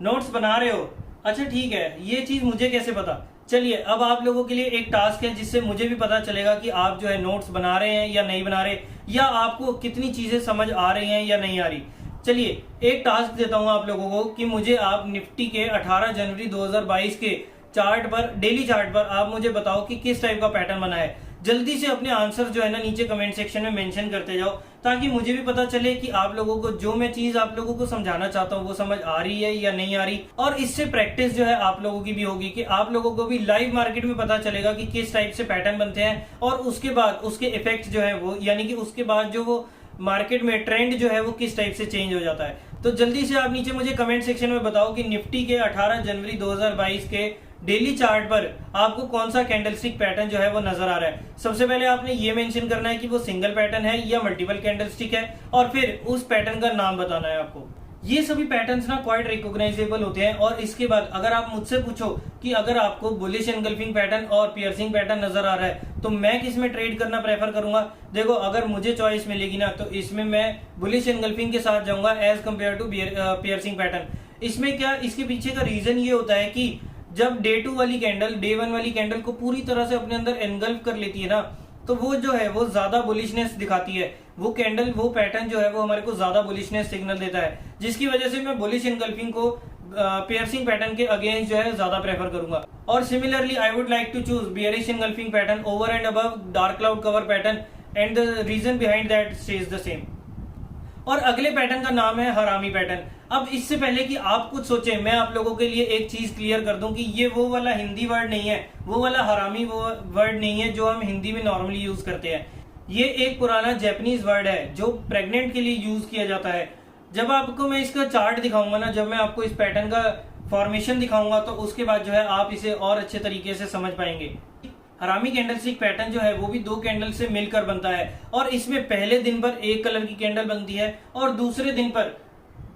S1: Notes बना रहे हो? अच्छा ठीक है, ये चीज मुझे कैसे पता? चलिए अब आप लोगों के लिए एक टास्क है जिससे मुझे भी पता चलेगा कि आप जो है नोट्स बना रहे हैं या नहीं बना रहे, या आपको कितनी चीजें समझ आ रही हैं या नहीं आ रही। चलिए एक टास्क देता हूं आप लोगों को कि मुझे आप निफ्टी के 18 जनवरी 2022 के चार्ट पर, डेली चार्ट पर आप मुझे बताओ कि किस टाइप का पैटर्न बना है। जल्दी से अपने आंसर जो है ना नीचे कमेंट सेक्शन में मेंशन करते जाओ, ताकि मुझे भी पता चले कि आप लोगों को जो मैं चीज आप लोगों को समझाना चाहता हूँ वो समझ आ रही है या नहीं आ रही। और इससे प्रैक्टिस जो है आप लोगों की भी होगी कि आप लोगों को भी लाइव मार्केट में पता चलेगा कि किस टाइप से पैटर्न बनते हैं और उसके बाद उसके इफेक्ट जो है वो, यानी कि उसके बाद जो वो मार्केट में ट्रेंड जो है वो किस टाइप से चेंज हो जाता है। तो जल्दी से आप नीचे मुझे कमेंट सेक्शन में बताओ कि निफ्टी के 18 जनवरी 2022 के डेली चार्ट पर आपको कौन सा कैंडलस्टिक पैटर्न जो है वो नजर आ रहा है। सबसे पहले आपने ये मेंशन करना है कि वो सिंगल पैटर्न है या मल्टीपल कैंडलस्टिक है, और फिर उस पैटर्न का नाम बताना है आपको। ये सभी पैटर्न्स ना क्वाइट रिकॉग्नाइजेबल होते हैं। और इसके बाद अगर आप मुझसे पूछो कि अगर आपको बुलिश एनगल्फिंग पैटर्न और पियर्सिंग पैटर्न नजर आ रहा है तो मैं किस में ट्रेड करना प्रेफर करूंगा, देखो अगर मुझे चॉइस मिलेगी ना तो इसमें मैं बुलिश एनगल्फिंग के साथ जाऊंगा as compare to piercing pattern. इसमें क्या, इसके पीछे का रीजन ये होता है कि जब डे 2 वाली कैंडल डे 1 वाली कैंडल को पूरी तरह से अपने अंदर एनगल्फ कर लेती है ना तो वो जो है वो ज्यादा बुलिशनेस दिखाती है। वो कैंडल, वो पैटर्न जो है वो हमारे को ज्यादा बुलिशनेस सिग्नल देता है, जिसकी वजह से मैं बुलिश एनगल्फिंग को पियर्सिंग पैटर्न के अगेंस्ट जो है ज्यादा प्रेफर करूंगा। और similarly I would like to choose bearish engulfing pattern over and above dark cloud cover pattern, and the reason behind that stays the same. और अगले पैटर्न का नाम है हरामी पैटर्न। अब इससे पहले कि आप कुछ सोचें, मैं आप लोगों के लिए एक चीज क्लियर कर दूं कि ये वो वाला हिंदी वर्ड नहीं है, वो वाला हरामी वो वर्ड नहीं है जो हम हिंदी में नॉर्मली यूज करते हैं। ये एक पुराना जापानीज वर्ड है जो प्रेग्नेंट के लिए यूज किया जाता है। जब आपको मैं इसका चार्ट दिखाऊंगा ना, जब मैं आपको इस पैटर्न का फॉर्मेशन दिखाऊंगा तो उसके बाद जो है आप इसे और अच्छे तरीके से समझ पाएंगे। हरामी कैंडलस्टिक पैटर्न जो है वो भी दो कैंडल से मिलकर बनता है और इसमें पहले दिन पर एक कलर की कैंडल बनती है और दूसरे दिन पर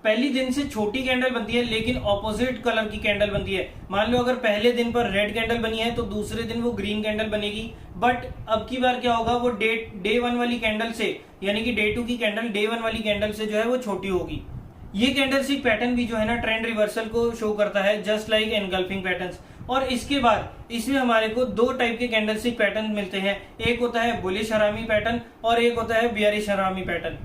S1: पहली दिन से छोटी कैंडल बनती है लेकिन ऑपोजिट कलर की कैंडल बनती है। मान लो अगर पहले दिन पर रेड कैंडल बनी है तो दूसरे दिन वो ग्रीन कैंडल बनेगी। बट अब की बार क्या होगा, वो डे 1 वाली कैंडल से यानी कि डे 2 की कैंडल डे 1 वाली कैंडल से जो है वो छोटी होगी। ये कैंडलस्टिक पैटर्न भी जो है ना ट्रेंड रिवर्सल को शो करता है, जस्ट लाइक एनगल्फिंग पैटर्न्स। और इसके बाद इसमें हमारे को दो टाइप के कैंडलस्टिक पैटर्न मिलते हैं, एक होता है बुलिश हरामी पैटर्न और एक होता है बियरिश हरामी पैटर्न।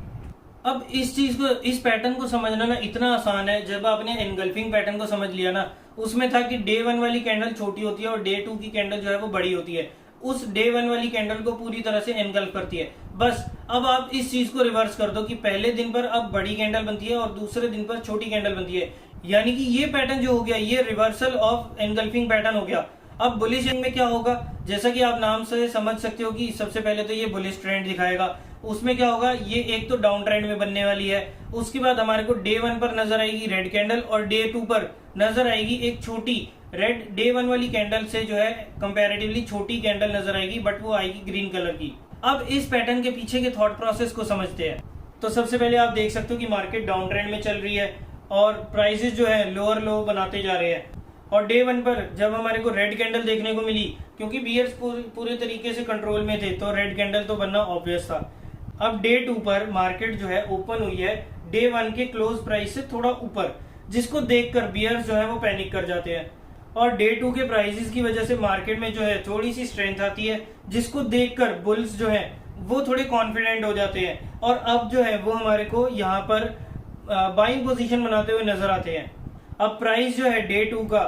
S1: अब इस पैटर्न को समझना ना इतना आसान है। जब आपने एनगल्फिंग पैटर्न को समझ लिया ना, उसमें था कि डे 1 वाली कैंडल छोटी होती है और डे 2 की कैंडल जो है वो बड़ी होती है। उस डे 1 वाली कैंडल को पूरी तरह से एनगल्फ करती है। बस अब आप इस चीज को रिवर्स कर दो कि पहले दिन पर अब बड़ी कैंडल बनती है और दूसरे दिन पर छोटी कैंडल बनती है, यानी कि ये पैटर्न जो हो गया ये रिवर्सल ऑफ एनगल्फिंग पैटर्न हो गया। अब बुलिश में क्या होगा, जैसा कि आप नाम से समझ सकते हो कि सबसे पहले तो ये बुलिश ट्रेंड दिखाएगा। उसमें क्या होगा, ये एक तो डाउन ट्रेंड में बनने वाली है। उसके बाद हमारे को डे 1 पर नजर आएगी रेड कैंडल और डे 2 पर नजर आएगी एक छोटी रेड डे 1 वाली कैंडल से जो है कंपैरेटिवली छोटी कैंडल नजर आएगी, बट वो आएगी ग्रीन कलर की। अब इस पैटर्न के पीछे के थॉट प्रोसेस को समझते हैं। तो सबसे पहले आप देख सकते हो कि मार्केट डाउन ट्रेंड में चल रही है और प्राइसेस जो है लोअर लो बनाते जा रहे हैं। और डे 1 पर जब हमारे को रेड कैंडल देखने को मिली, क्योंकि बियर्स पूरे तरीके से कंट्रोल में थे तो रेड कैंडल तो बनना ऑब्वियस था। अब डे 2 पर मार्केट जो है ओपन हुई है डे 1 के क्लोज प्राइस से थोड़ा ऊपर, जिसको देखकर बियर्स जो है वो पैनिक कर जाते हैं और डे 2 के प्राइसेस की वजह से मार्केट में जो है थोड़ी सी स्ट्रेंथ आती है, जिसको देखकर बुल्स जो है वो थोड़े कॉन्फिडेंट हो जाते हैं और अब जो है वो हमारे को यहाँ पर बाइंग पोजीशन बनाते हुए नजर आते हैं। अब प्राइस जो है डे 2 का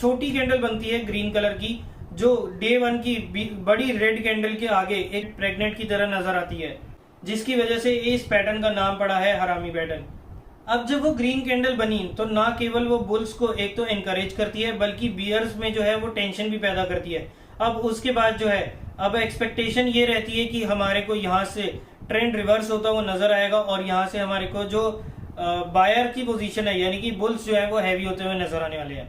S1: छोटी कैंडल बनती है ग्रीन कलर की, जो डे 1 की बड़ी रेड कैंडल के आगे एक प्रेग्नेंट की तरह नजर आती है, जिसकी वजह से इस पैटर्न का नाम पड़ा है हरामी पैटर्न। अब जब वो ग्रीन कैंडल बनी तो ना केवल वो बुल्स को एक तो एनकरेज करती है बल्कि बियर्स में जो है वो टेंशन भी पैदा करती है। अब उसके बाद जो है अब एक्सपेक्टेशन ये रहती है कि हमारे को यहाँ से ट्रेंड रिवर्स होता हुआ नजर आएगा और यहाँ से हमारे को जो बायर की पोजीशन है यानी कि बुल्स जो है वो हैवी होते हुए नजर आने वाले हैं,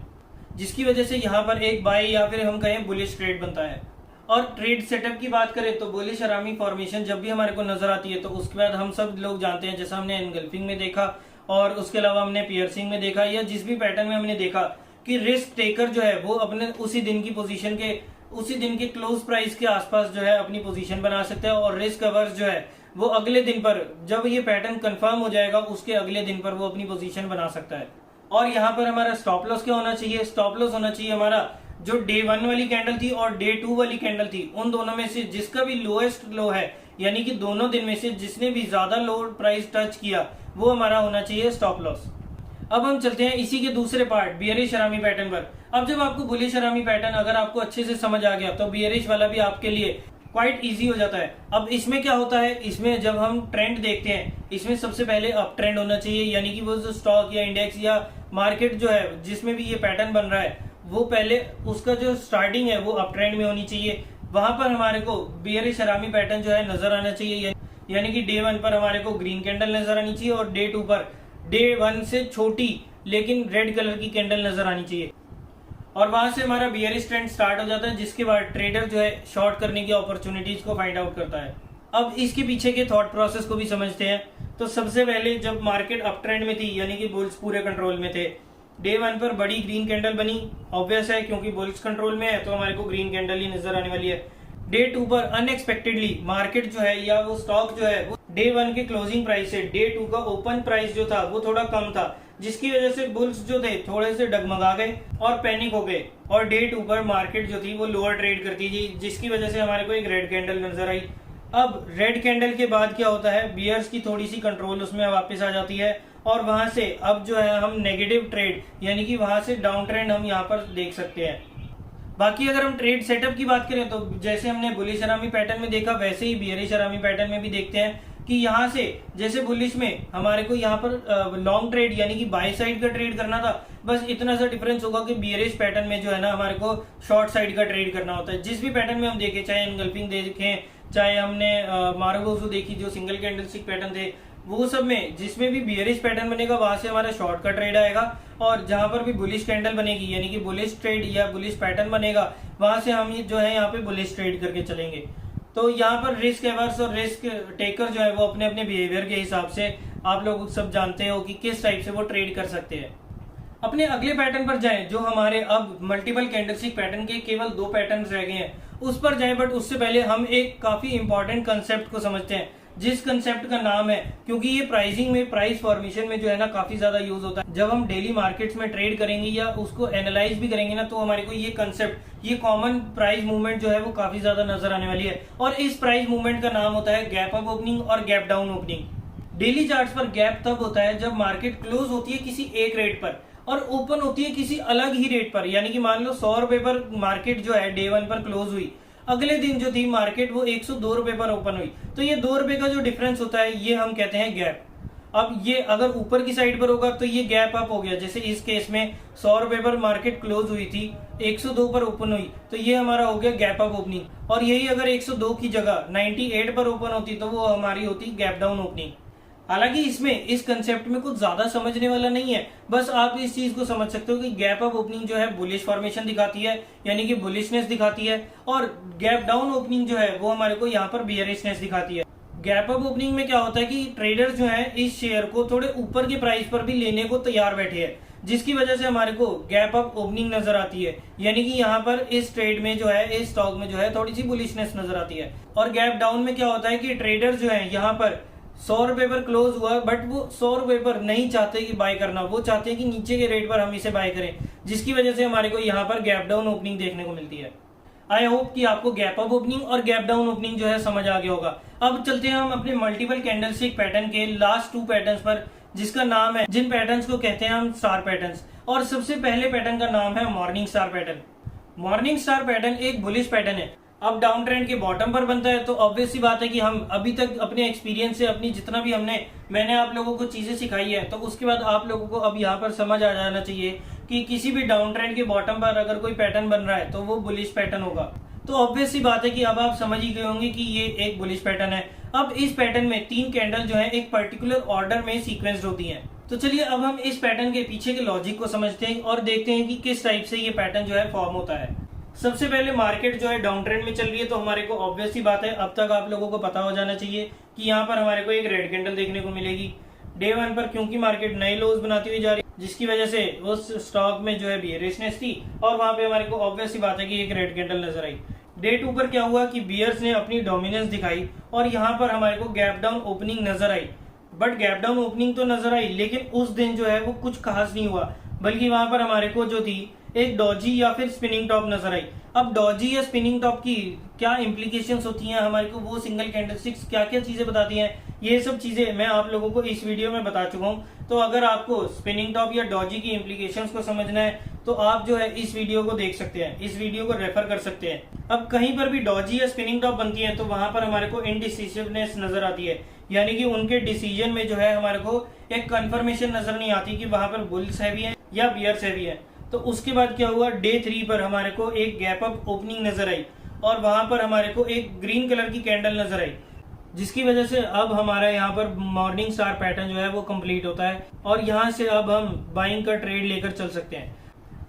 S1: जिसकी वजह से यहाँ पर एक बाय या फिर हम कहें बुलिश ट्रेड बनता है। और ट्रेड सेटअप की बात करें तो बुलिश हरामी फॉर्मेशन जब भी हमारे को नजर आती है तो उसके बाद हम सब लोग जानते हैं, जैसा हमने एनगल्फिंग में देखा और उसके अलावा हमने पियर्सिंग में देखा या जिस भी पैटर्न में हमने देखा कि रिस्क टेकर जो है वो अपने उसी दिन की पोजीशन के उसी दिन के क्लोज प्राइस के आसपास जो है अपनी पोजीशन बना सकते हैं और रिस्क अवर्स जो है वो अगले दिन पर जब ये पैटर्न कंफर्म हो जाएगा उसके अगले दिन पर वो अपनी पोजीशन बना सकता है। और यहाँ पर हमारा स्टॉप लॉस क्या होना चाहिए, स्टॉप लॉस होना चाहिए हमारा जो डे 1 वाली कैंडल थी और डे 2 वाली कैंडल थी, उन दोनों में से जिसका भी लोएस्ट लो है यानी कि दोनों दिन में से जिसने भी ज्यादा लो प्राइस टच किया वो हमारा होना चाहिए स्टॉप लॉस। अब हम चलते हैं इसी के दूसरे पार्ट बियरिश हरामी पैटर्न पर। अब जब आपको बुलिश हरामी पैटर्न अगर आपको अच्छे से समझ आ गया तो बियरिश वाला भी आपके लिए क्वाइट इजी हो जाता है। अब इसमें क्या होता है, इसमें जब हम ट्रेंड देखते हैं इसमें सबसे पहले अप ट्रेंड होना चाहिए, यानी कि वो जो स्टॉक या इंडेक्स या मार्केट जो है जिसमें भी ये पैटर्न बन रहा है वो पहले उसका जो स्टार्टिंग है वो अप ट्रेंड में होनी चाहिए। वहां पर हमारे को बियरिश हरामी पैटर्न जो है नजर आना चाहिए, यानी कि डे 1 पर हमारे को ग्रीन कैंडल नजर आनी चाहिए और डे 2 पर डे 1 से छोटी लेकिन रेड कलर की कैंडल नजर आनी चाहिए और वहां से हमारा बियरिश ट्रेंड स्टार्ट हो जाता है, जिसके बाद ट्रेडर जो है शॉर्ट करने की अपॉर्चुनिटीज को फाइंड आउट करता है। अब इसके पीछे के थॉट प्रोसेस को भी समझते हैं। तो सबसे पहले जब मार्केट अप ट्रेंड में थी यानी कि बुल्स पूरे कंट्रोल में थे, डे 1 पर बड़ी ग्रीन कैंडल बनी, ऑब्वियस है क्योंकि बुल्स कंट्रोल में है तो हमारे को ग्रीन कैंडल ही नजर आने वाली है। डे 2 पर अनएक्सपेक्टेडली मार्केट जो है या वो स्टॉक जो है वो डे 1 के क्लोजिंग प्राइस से डे 2 का ओपन प्राइस जो था वो थोड़ा कम था, जिसकी वजह से बुल्स जो थे थोड़े से डगमगा गए और पैनिक हो गए और डे 2 पर मार्केट जो थी वो लोअर ट्रेड करती थी, जिसकी वजह से हमारे को एक रेड कैंडल नजर आई। अब रेड कैंडल के बाद क्या होता है, बियर्स की थोड़ी सी कंट्रोल उसमें वापस आ जाती है और वहां से अब जो है हम नेगेटिव ट्रेड यानी कि वहां से डाउन ट्रेंड हम यहाँ पर देख सकते हैं। बाकी अगर हम ट्रेड सेटअप की बात करें तो जैसे हमने बुलिश हरामी पैटर्न में देखा वैसे ही बियरिश हरामी पैटर्न में भी देखते हैं कि यहाँ से जैसे बुलिश में हमारे को यहाँ पर लॉन्ग ट्रेड यानी कि बाय साइड का ट्रेड करना था, बस इतना सा डिफरेंस होगा कि बियरिश पैटर्न में जो है ना हमारे को शॉर्ट साइड का ट्रेड करना होता है। जिस भी पैटर्न में हम देखें, चाहे एनगल्फिंग देखें, चाहे हमने मारुगोजू देखी जो सिंगल कैंडलस्टिक पैटर्न थे, वो सब में जिसमें भी बियरिश पैटर्न बनेगा वहां से हमारा शॉर्ट का ट्रेड आएगा, और जहां पर भी बुलिश कैंडल बनेगी यानी कि बुलिश ट्रेड या बुलिश पैटर्न बनेगा वहां से हम जो है यहाँ पे बुलिश ट्रेड करके चलेंगे। तो यहाँ पर रिस्क एवर्स और रिस्क टेकर जो है वो अपने अपने बिहेवियर के हिसाब से आप लोग सब जानते हो कि किस टाइप से वो ट्रेड कर सकते हैं। अपने अगले पैटर्न पर जाएं जो हमारे अब मल्टीपल कैंडलस्टिक पैटर्न के केवल 2 पैटर्न रह गए हैं, उस पर जाएं। बट उससे पहले हम एक काफी इंपॉर्टेंट कंसेप्ट को समझते हैं, जिस कंसेप्ट का नाम है, क्योंकि ये प्राइसिंग में, प्राइस फॉर्मेशन में जो है ना काफी ज्यादा यूज होता है। जब हम डेली मार्केट्स में ट्रेड करेंगे या उसको एनालाइज भी करेंगे ना, तो हमारे को ये कंसेप्ट, ये कॉमन प्राइस मूवमेंट जो है वो काफी ज्यादा नजर आने वाली है। और इस प्राइस मूवमेंट का नाम होता है गैप अप ओपनिंग और gap down opening. Daily charts पर गैप तब होता है जब मार्केट क्लोज होती है किसी एक रेट पर और ओपन होती है किसी अलग ही रेट पर। यानी कि मान लो 100 रुपए पर मार्केट जो है डे 1 पर क्लोज हुई, अगले दिन जो थी मार्केट वो 102 रुपए पर ओपन हुई, तो ये 2 रुपए का जो डिफरेंस होता है ये हम कहते हैं गैप। अब ये अगर ऊपर की साइड पर होगा तो ये गैप अप हो गया। जैसे इस केस में 100 रुपए पर मार्केट क्लोज हुई थी, 102 पर ओपन हुई, तो ये हमारा हो गया गैप अप ओपनिंग। और यही अगर 102 की जगह 98 पर ओपन होती तो वो हमारी होती गैप डाउन ओपनिंग। हालांकि इसमें, इस कंसेप्ट में कुछ ज्यादा समझने वाला नहीं है, बस आप इस चीज को समझ सकते हो कि गैप अप ओपनिंग जो है बुलिश फॉर्मेशन दिखाती है, यानी कि बुलिशनेस दिखाती है, और गैप डाउन ओपनिंग जो है वो हमारे को यहाँ पर बियरिशनेस दिखाती है। गैप अप ओपनिंग में क्या होता है कि ट्रेडर्स जो है इस शेयर को थोड़े ऊपर के प्राइस पर भी लेने को तैयार बैठे हैं, जिसकी वजह से हमारे को गैप अप ओपनिंग नजर आती है। यानी कि यहाँ पर इस ट्रेड में जो है, इस स्टॉक में जो है थोड़ी सी बुलिशनेस नजर आती है। और गैप डाउन में क्या होता है कि ट्रेडर्स जो है यहाँ पर 100 रुपए पर क्लोज हुआ, बट वो 100 रुपए पर नहीं चाहते कि बाय करना, वो चाहते हैं कि नीचे के रेट पर हम इसे बाय करें, जिसकी वजह से हमारे को यहाँ पर गैप डाउन ओपनिंग देखने को मिलती है। आई होप कि आपको गैप अप ओपनिंग और गैप डाउन ओपनिंग जो है समझ आ गया होगा। अब चलते हैं हम अपने मल्टीपल कैंडलस्टिक पैटर्न के लास्ट 2 पैटर्न्स पर, जिसका नाम है, जिन पैटर्न्स को कहते हैं हम स्टार पैटर्न्स। और सबसे पहले पैटर्न का नाम है morning star pattern. Morning star pattern एक बुलिश पैटर्न है। अब डाउन ट्रेंड के बॉटम पर बनता है, तो ऑब्वियस सी बात है कि हम अभी तक अपने एक्सपीरियंस से, अपनी जितना भी मैंने आप लोगों को चीजें सिखाई है, तो उसके बाद आप लोगों को अब यहाँ पर समझ आ जाना चाहिए कि किसी भी डाउन ट्रेंड के बॉटम पर अगर कोई पैटर्न बन रहा है तो वो बुलिश पैटर्न होगा। तो ऑब्वियस सी बात है कि अब आप समझ ही गए होंगे कि ये एक बुलिश पैटर्न है। अब इस पैटर्न में 3 कैंडल जो है एक पर्टिकुलर ऑर्डर में सीक्वेंस्ड होती हैं। तो चलिए अब हम इस पैटर्न के पीछे के लॉजिक को समझते हैं और देखते हैं कि किस टाइप से ये पैटर्न जो है फॉर्म होता है। सबसे पहले मार्केट जो है डाउन ट्रेंड में चल रही है, तो हमारे को ऑब्वियस सी बात है, अब तक आप लोगों को पता हो जाना चाहिए कि यहाँ पर हमारे को एक रेड कैंडल देखने को मिलेगी डे 1 पर, क्योंकि मार्केट नए लोज बनाती हुई जा रही है, जिसकी वजह से उस स्टॉक में जो है बियरिशनेस थी और वहां पे हमारे को ऑब्वियस सी बात है कि एक रेड कैंडल नजर आई। डे 2 पर क्या हुआ कि बियर्स ने अपनी डोमिनेंस दिखाई और यहाँ पर हमारे को गैप डाउन ओपनिंग नजर आई। बट गैप डाउन ओपनिंग तो नजर आई, लेकिन उस दिन जो है वो कुछ खास नहीं हुआ, बल्कि वहां पर हमारे को जो थी एक डॉजी या फिर स्पिनिंग टॉप नजर आई। अब डॉजी या स्पिनिंग टॉप की क्या इम्प्लीकेशंस होती हैं, हमारे को वो सिंगल कैंडलस्टिक्स क्या क्या चीजें बताती हैं, ये सब चीजें मैं आप लोगों को इस वीडियो में बता चुका हूं। तो अगर आपको स्पिनिंग टॉप या डॉजी की इम्प्लीकेशंस को समझना है तो आप जो है इस वीडियो को देख सकते हैं, इस वीडियो को रेफर कर सकते हैं। अब कहीं पर भी डॉजी या स्पिनिंग टॉप बनती है तो वहां पर हमारे को इनडिसिसिवनेस नजर आती है, यानी कि उनके डिसीजन में जो है हमारे को एक कंफर्मेशन नजर नहीं आती कि वहां पर बुल्स हैवी है या बियर्स हैवी है। तो उसके बाद क्या हुआ, डे 3 पर हमारे को एक गैप अप ओपनिंग नजर आई और वहां पर हमारे को एक ग्रीन कलर की कैंडल नजर आई, जिसकी वजह से अब हमारा यहाँ पर मॉर्निंग स्टार पैटर्न जो है वो कंप्लीट होता है और यहाँ से अब हम बाइंग का ट्रेड लेकर चल सकते हैं।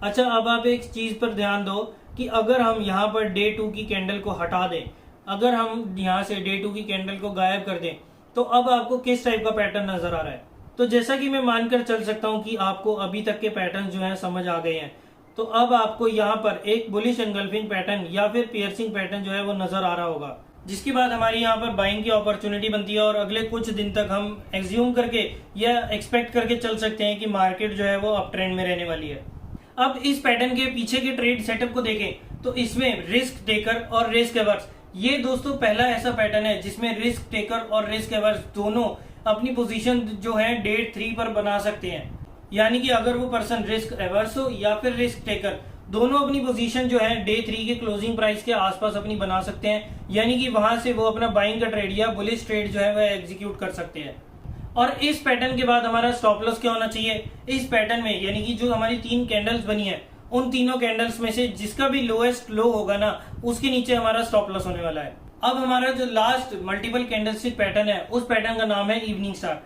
S1: अच्छा, अब आप एक चीज पर ध्यान दो कि अगर हम यहाँ पर डे 2 की कैंडल को हटा दें, अगर हम यहाँ से डे 2 की कैंडल को गायब कर दें, तो अब आपको किस टाइप का पैटर्न नजर आ रहा है। तो जैसा कि मैं मानकर चल सकता हूं कि आपको अभी तक के पैटर्न जो है समझ आ गए हैं, तो अब आपको यहाँ पर एक बुलिश एनगल्फिंग पैटर्न या फिर पियर्सिंग पैटर्न जो है वो नजर आ रहा होगा, जिसकी बाद हमारी यहाँ पर बाइंग की अपॉर्चुनिटी बनती है और अगले कुछ दिन तक हम एग्ज्यूम करके या एक्सपेक्ट करके चल सकते हैं कि मार्केट जो है वो अप ट्रेंड में रहने वाली है। अब इस पैटर्न के पीछे के ट्रेड सेटअप को देखें तो इसमें रिस्क टेकर और रिस्क एवर्स, ये दोस्तों पहला ऐसा पैटर्न है जिसमें रिस्क टेकर और रिस्क एवर्स दोनों अपनी पोजीशन जो है डे 3 पर बना सकते हैं। यानी कि अगर वो पर्सन रिस्क एवर्स हो या फिर रिस्क टेकर, दोनों अपनी पोजीशन जो है डे 3 के क्लोजिंग प्राइस के आसपास अपनी बना सकते हैं, यानी कि वहां से वो अपना बाइंग का ट्रेड या बुलिश ट्रेड जो है वह एग्जीक्यूट कर सकते हैं। और इस पैटर्न के बाद हमारा स्टॉप लॉस क्या होना चाहिए इस पैटर्न में, यानी कि जो हमारी 3 कैंडल्स बनी है उन तीनों कैंडल्स में से जिसका भी लोएस्ट लो होगा ना, उसके नीचे हमारा स्टॉप लॉस होने वाला है। अब हमारा जो लास्ट मल्टीपल कैंडलस्टिक पैटर्न है उस पैटर्न का नाम है इवनिंग स्टार।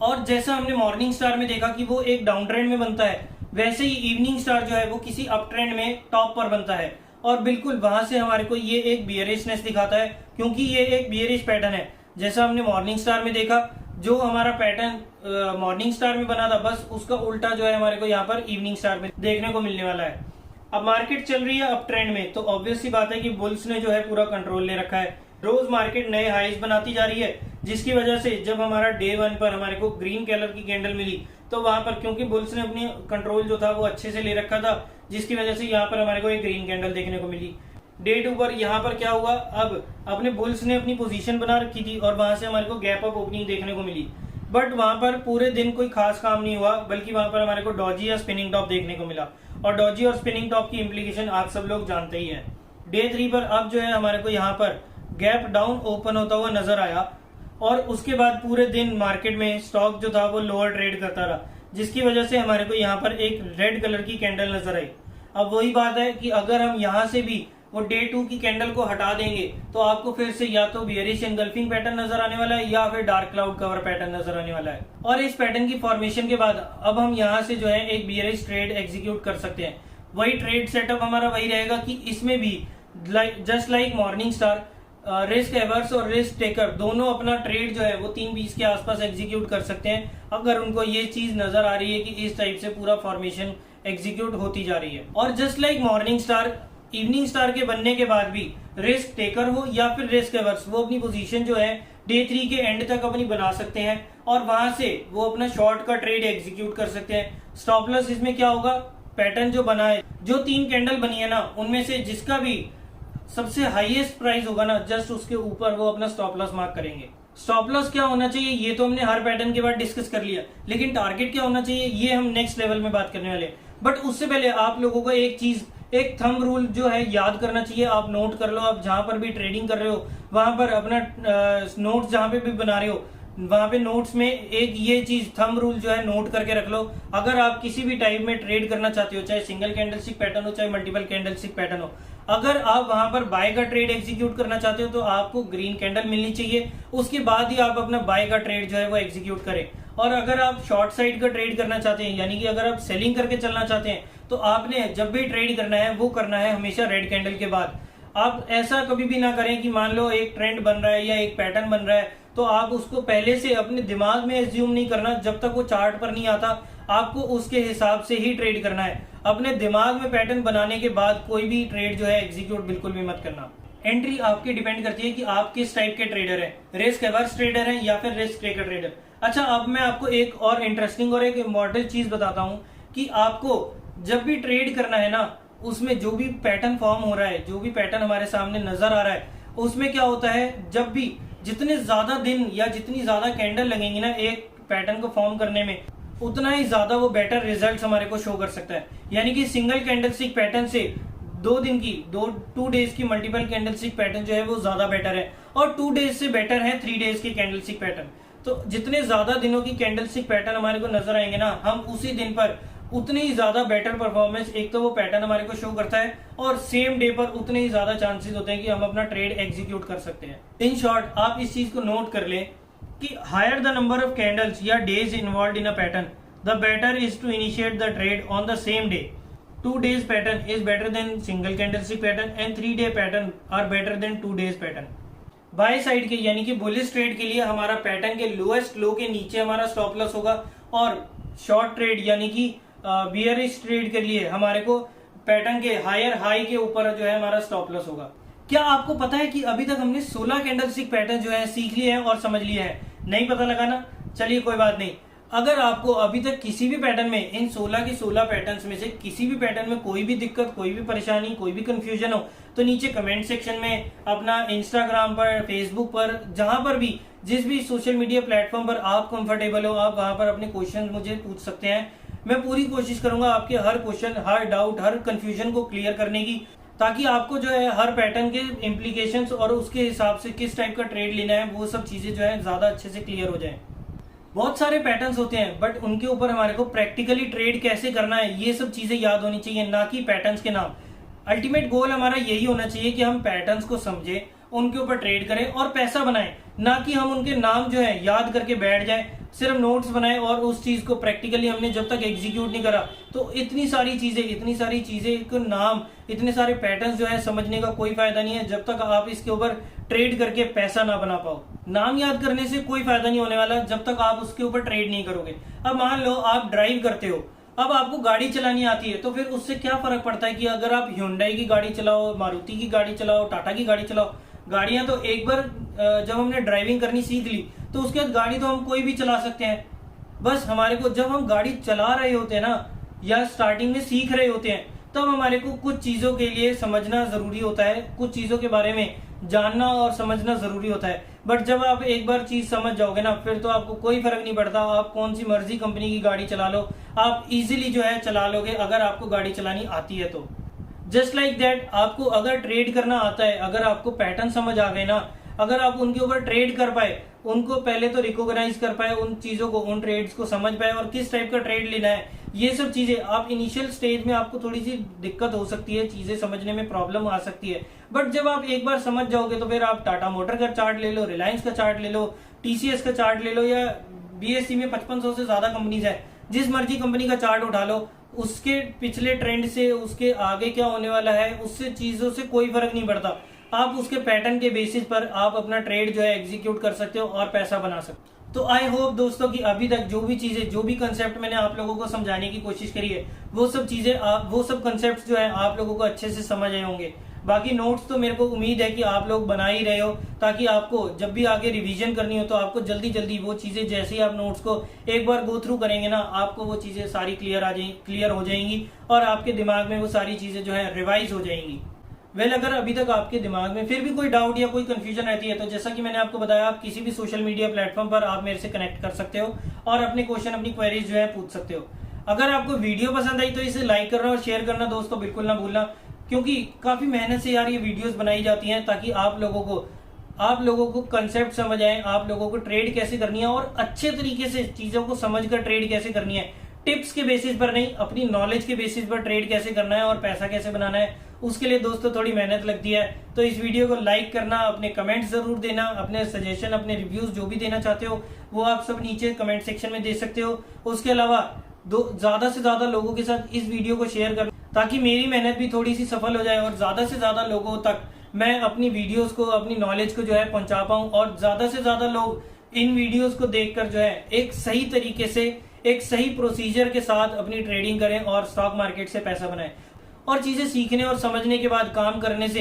S1: और जैसा हमने मॉर्निंग स्टार में देखा कि वो एक डाउन ट्रेंड में बनता है, वैसे ही इवनिंग स्टार जो है वो किसी अप ट्रेंड में टॉप पर बनता है और बिल्कुल वहां से हमारे को ये एक बियरिशनेस दिखाता है, क्योंकि ये एक बियरिश पैटर्न है। जैसा हमने मॉर्निंग स्टार में देखा, जो हमारा पैटर्न मॉर्निंग स्टार में बना था बस उसका उल्टा जो है हमारे को यहाँ पर इवनिंग स्टार में देखने को मिलने वाला है। अब मार्केट चल रही है अप ट्रेंड में, तो ऑब्वियस सी बात है कि बुल्स ने जो है पूरा कंट्रोल ले रखा है। रोज मार्केट नए हाईज बनाती जा रही है, जिसकी वजह से जब हमारा डे 1 पर हमारे को ग्रीन कलर की कैंडल मिली तो वहां पर क्योंकि बुल्स ने अपनी कंट्रोल जो था वो अच्छे से ले रखा था, जिसकी वजह से यहाँ पर हमारे को एक ग्रीन कैंडल देखने को मिली। डे 2 पर यहाँ पर क्या हुआ, अब अपने बुल्स ने अपनी पोजीशन बना रखी थी और वहां से हमारे को गैप अप ओपनिंग देखने को मिली, बट वहां पर पूरे दिन कोई खास काम नहीं हुआ, बल्कि वहां पर हमारे को डॉजी या स्पिनिंग टॉप देखने को मिला। और डॉजी और स्पिनिंग टॉप की इम्प्लीकेशन आप सब लोग जानते ही हैं। डे 3 पर अब जो है हमारे को यहाँ पर गैप डाउन ओपन होता हुआ नजर आया और उसके बाद पूरे दिन मार्केट में स्टॉक जो था वो लोअर ट्रेड करता रहा, जिसकी वजह से हमारे को यहाँ पर एक रेड कलर की कैंडल नजर आई। अब वही बात है कि अगर हम यहाँ से भी वो डे 2 की कैंडल को हटा देंगे तो आपको फिर से या तो बियरिश एनगल्फिंग पैटर्न नजर आने वाला है या फिर डार्क क्लाउड कवर पैटर्न नजर आने वाला है। और इस पैटर्न की फॉर्मेशन के बाद अब हम यहाँ से जो है एक बियरिश ट्रेड एग्जीक्यूट कर सकते हैं। वही ट्रेड सेटअप हमारा वही रहेगा कि इसमें भी just like morning star risk averse और रिस्क टेकर दोनों अपना ट्रेड जो है वो 3:20 के आसपास एग्जीक्यूट कर सकते हैं, अगर उनको ये चीज नजर आ रही है कि इस टाइप से पूरा फॉर्मेशन एग्जीक्यूट होती जा रही है। और just like morning star, evening star के बनने के बाद भी रिस्क टेकर हो या फिर रिस्क एवर्स, वो अपनी पोजीशन जो है डे 3 के एंड तक अपनी बना सकते हैं और वहां से वो अपना शॉर्ट का ट्रेड एग्जीक्यूट कर सकते हैं। स्टॉप लॉस इसमें क्या होगा, पैटर्न जो बना है, जो 3 कैंडल बनी है ना, उनमें से जिसका भी सबसे हाईएस्ट प्राइस होगा ना, जस्ट उसके ऊपर वो अपना स्टॉप लॉस मार्क करेंगे। स्टॉप लॉस क्या होना चाहिए ये तो हमने हर पैटर्न के बाद डिस्कस कर लिया, लेकिन टारगेट क्या होना चाहिए ये हम नेक्स्ट लेवल में बात करने वाले हैं। बट उससे पहले आप लोगों को एक चीज, एक थंब रूल जो है याद करना चाहिए। आप नोट कर लो, आप जहां पर भी ट्रेडिंग कर रहे हो वहां पर अपना नोट्स जहां पे भी बना रहे हो वहां पे नोट्स में एक ये चीज थंब रूल जो है नोट करके रख लो। अगर आप किसी भी टाइप में ट्रेड करना चाहते हो, चाहे सिंगल कैंडलस्टिक पैटर्न हो चाहे मल्टीपल कैंडलस्टिक पैटर्न हो, अगर आप वहां पर बाय का ट्रेड एग्जीक्यूट करना चाहते हो तो आपको ग्रीन कैंडल मिलनी चाहिए, उसके बाद ही आप अपना बाय का ट्रेड जो है वो एग्जीक्यूट करें। और अगर आप शॉर्ट साइड का ट्रेड करना चाहते हैं, यानी कि अगर आप सेलिंग करके चलना चाहते हैं, तो आपने जब भी ट्रेड करना है वो करना है हमेशा रेड कैंडल के बाद। आप ऐसा कभी भी ना करें कि मान लो एक ट्रेंड बन रहा है या एक पैटर्न बन रहा है तो आप उसको पहले से अपने दिमाग में एज्यूम नहीं करना, जब तक वो चार्ट पर नहीं आता आपको उसके हिसाब से ही ट्रेड करना है। अपने दिमाग में पैटर्न बनाने के बाद कोई भी ट्रेड जो है एग्जीक्यूट बिल्कुल भी मत करना। एंट्री आपकी डिपेंड करती है कि आप किस टाइप के ट्रेडर हैं, रिस्क एवर्स ट्रेडर हैं या फिर रिस्क टेकर ट्रेडर। अच्छा, अब मैं आपको एक और इंटरेस्टिंग और एक इम्पोर्टेंट चीज बताता हूं कि आपको जब भी ट्रेड करना है ना, उसमें जो भी पैटर्न फॉर्म हो रहा है, जो भी पैटर्न हमारे सामने नजर आ रहा है, उसमें क्या होता है, जब भी जितने ज्यादा दिन या जितनी ज्यादा कैंडल लगेंगी ना एक पैटर्न को फॉर्म करने में, उतना ही ज्यादा वो बेटर रिजल्ट्स हमारे को शो कर सकता है। यानी कि सिंगल कैंडलस्टिक पैटर्न से 2 दिन की 2 डेज की मल्टीपल कैंडलस्टिक पैटर्न जो है वो ज्यादा बेटर है, और 2 डेज से बेटर है 3 डेज के कैंडलस्टिक पैटर्न। तो जितने ज्यादा दिनों की कैंडलस्टिक पैटर्न हमारे को नजर आएंगे ना, हम उसी दिन पर उतनी ही ज्यादा बेटर परफॉर्मेंस एक तो वो पैटर्न हमारे को शो करता है, और सेम डे पर उतने ही ज्यादा चांसेस होते हैं कि हम अपना ट्रेड एग्जीक्यूट कर सकते हैं। इन शॉर्ट, आप इस चीज को नोट कर लें कि higher the number of candles या days involve in a pattern, the better is to initiate the trade on the same day. 2 days pattern is better than single candlestick pattern and 3 day pattern are better than 2 days pattern. Buy side के यानी कि bullish trade के लिए हमारा pattern के lowest लो के नीचे हमारा स्टॉप लॉस होगा, और शॉर्ट ट्रेड यानी कि बियरिश ट्रेड के लिए हमारे को पैटर्न के हायर हाई के ऊपर जो है हमारा स्टॉप लॉस होगा। क्या आपको पता है कि अभी तक हमने 16 कैंडलस्टिक पैटर्न जो है सीख लिए हैं और समझ लिए हैं? नहीं पता लगा ना? चलिए कोई बात नहीं। अगर आपको अभी तक किसी भी पैटर्न में, इन 16 की 16 पैटर्न्स में से किसी भी पैटर्न में कोई भी दिक्कत, कोई भी परेशानी, कोई भी कंफ्यूजन हो, तो नीचे कमेंट सेक्शन में, अपना इंस्टाग्राम पर, फेसबुक पर, जहां पर भी, जिस भी सोशल मीडिया प्लेटफॉर्म पर आप कंफर्टेबल हो, आप वहां पर अपने क्वेश्चन मुझे पूछ सकते हैं। मैं पूरी कोशिश करूंगा आपके हर क्वेश्चन, हर डाउट, हर कंफ्यूजन को क्लियर करने की, ताकि आपको जो है हर पैटर्न के इम्प्लीकेशंस और उसके हिसाब से किस टाइप का ट्रेड लेना है वो सब चीजें जो है ज्यादा अच्छे से क्लियर हो जाए। बहुत सारे पैटर्न्स होते हैं, बट उनके ऊपर हमारे को प्रैक्टिकली ट्रेड कैसे करना है ये सब चीजें याद होनी चाहिए, ना कि पैटर्न्स के नाम। अल्टीमेट गोल हमारा यही होना चाहिए कि हम पैटर्न्स को समझें, उनके ऊपर ट्रेड करें और पैसा बनाएं, ना कि हम उनके नाम जो है याद करके बैठ जाएं, सिर्फ नोट्स बनाएं और उस चीज को प्रैक्टिकली हमने जब तक एग्जीक्यूट नहीं करा तो इतनी सारी चीजें को नाम, इतने सारे पैटर्न्स जो है समझने का कोई फायदा नहीं है जब तक आप इसके ऊपर ट्रेड करके पैसा ना बना पाओ। नाम याद करने से कोई फायदा नहीं होने वाला जब तक आप उसके ऊपर ट्रेड नहीं करोगे। अब मान लो आप ड्राइव करते हो, अब आपको गाड़ी चलानी आती है, तो फिर उससे क्या फर्क पड़ता है कि अगर आप ह्युंडई की गाड़ी चलाओ, मारुति की गाड़ी चलाओ, टाटा की गाड़ी चलाओ। गाड़ियां तो एक बार जब हमने ड्राइविंग करनी सीख ली तो उसके बाद गाड़ी तो हम कोई भी चला सकते हैं। बस हमारे को जब हम गाड़ी चला रहे होते हैं ना, या स्टार्टिंग में सीख रहे होते हैं, तब हमारे को कुछ चीजों के लिए समझना जरूरी होता है, कुछ चीजों के बारे में जानना और समझना जरूरी होता है। बट जब आप एक बार चीज समझ जाओगे ना, फिर तो आपको कोई फर्क नहीं पड़ता, आप कौन सी मर्जी कंपनी की गाड़ी चला लो, आप इजीली जो है चला लोगे अगर आपको गाड़ी चलानी आती है तो। जस्ट लाइक दैट, आपको अगर ट्रेड करना आता है, अगर आपको पैटर्न समझ आ गए ना, अगर आप उनके ऊपर ट्रेड कर पाए, उनको पहले तो रिकॉग्नाइज कर पाए, उन चीजों को, उन ट्रेड्स को समझ पाए और किस टाइप का ट्रेड लेना है, ये सब चीजें आप इनिशियल स्टेज में आपको थोड़ी सी दिक्कत हो सकती है, चीजें समझने में प्रॉब्लम आ सकती है। बट जब आप एक बार समझ जाओगे तो फिर आप टाटा मोटर का चार्ट ले लो, रिलायंस का चार्ट ले लो, टीसीएस का चार्ट ले लो, या बीएससी में 5500 से ज्यादा कंपनीज है, जिस मर्जी कंपनी का चार्ट उठा लो, उसके पिछले ट्रेंड से उसके आगे क्या होने वाला है, उससे चीजों से कोई फर्क नहीं पड़ता। आप उसके पैटर्न के बेसिस पर आप अपना ट्रेड जो है एग्जीक्यूट कर सकते हो और पैसा बना सकते हो। तो आई होप दोस्तों कि अभी तक जो भी चीजें, जो भी कंसेप्ट मैंने आप लोगों को समझाने की कोशिश करी है, वो सब कंसेप्ट जो है आप लोगों को अच्छे से समझ आए होंगे। बाकी नोट्स तो मेरे को उम्मीद है कि आप लोग बना ही रहे हो, ताकि आपको जब भी आगे रिवीजन करनी हो तो आपको जल्दी जल्दी वो चीजें, जैसे ही आप नोट्स को एक बार गो थ्रू करेंगे ना, आपको वो चीजें सारी क्लियर हो जाएंगी और आपके दिमाग में वो सारी चीजें जो है रिवाइज हो जाएंगी। अगर अभी तक आपके दिमाग में फिर भी कोई डाउट या कोई कंफ्यूजन रहती है, तो जैसा कि मैंने आपको बताया, आप किसी भी सोशल मीडिया प्लेटफॉर्म पर आप मेरे से कनेक्ट कर सकते हो और अपने क्वेश्चन, अपनी क्वेरीज जो है पूछ सकते हो। अगर आपको वीडियो पसंद आई तो इसे लाइक करना और शेयर करना दोस्तों बिल्कुल ना भूलना, क्योंकि काफी मेहनत से यार ये वीडियोस बनाई जाती हैं ताकि आप लोगों को कंसेप्ट समझ आए, आप लोगों को ट्रेड कैसे करनी है और अच्छे तरीके से चीजों को समझकर ट्रेड कैसे करनी है, टिप्स के बेसिस पर नहीं, अपनी नॉलेज के बेसिस पर ट्रेड कैसे करना है और पैसा कैसे बनाना है। उसके लिए दोस्तों थोड़ी मेहनत लगती है। तो इस वीडियो को लाइक करना, अपने कमेंट्स जरूर देना, अपने सजेशन, अपने रिव्यूज जो भी देना चाहते हो वो आप सब नीचे कमेंट सेक्शन में दे सकते हो। उसके अलावा ज्यादा से ज्यादा लोगों के साथ इस वीडियो को शेयर कर, ताकि मेरी मेहनत भी थोड़ी सी सफल हो जाए और ज्यादा से ज्यादा लोगों तक मैं अपनी वीडियोस को, अपनी नॉलेज को जो है पहुंचा पाऊं और ज्यादा से ज्यादा लोग इन वीडियोस को देखकर जो है एक सही तरीके से, एक सही प्रोसीजर के साथ अपनी ट्रेडिंग करें और स्टॉक मार्केट से पैसा बनाएं। और चीजें सीखने और समझने के बाद काम करने से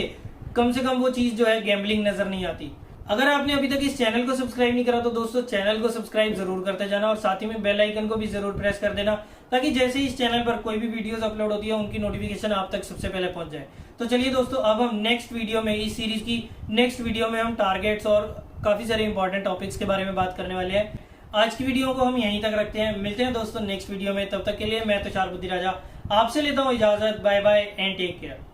S1: कम वो चीज जो है गैम्बलिंग नजर नहीं आती। अगर आपने अभी तक इस चैनल को सब्सक्राइब नहीं करा तो दोस्तों चैनल को सब्सक्राइब जरूर करते जाना और साथ ही में बेल आइकन को भी जरूर प्रेस कर देना, ताकि जैसे ही इस चैनल पर कोई भी वीडियोस अपलोड होती है उनकी नोटिफिकेशन आप तक सबसे पहले पहुंच जाए। तो चलिए दोस्तों, अब हम नेक्स्ट वीडियो में, इस सीरीज की नेक्स्ट वीडियो में हम टारगेट्स और काफी सारे इंपॉर्टेंट टॉपिक्स के बारे में बात करने वाले हैं। आज की वीडियो को हम यहीं तक रखते हैं, मिलते हैं दोस्तों नेक्स्ट वीडियो में। तब तक के लिए मैं तुषार बुद्धि राजा आपसे लेता हूँ इजाजत। Bye bye and take care.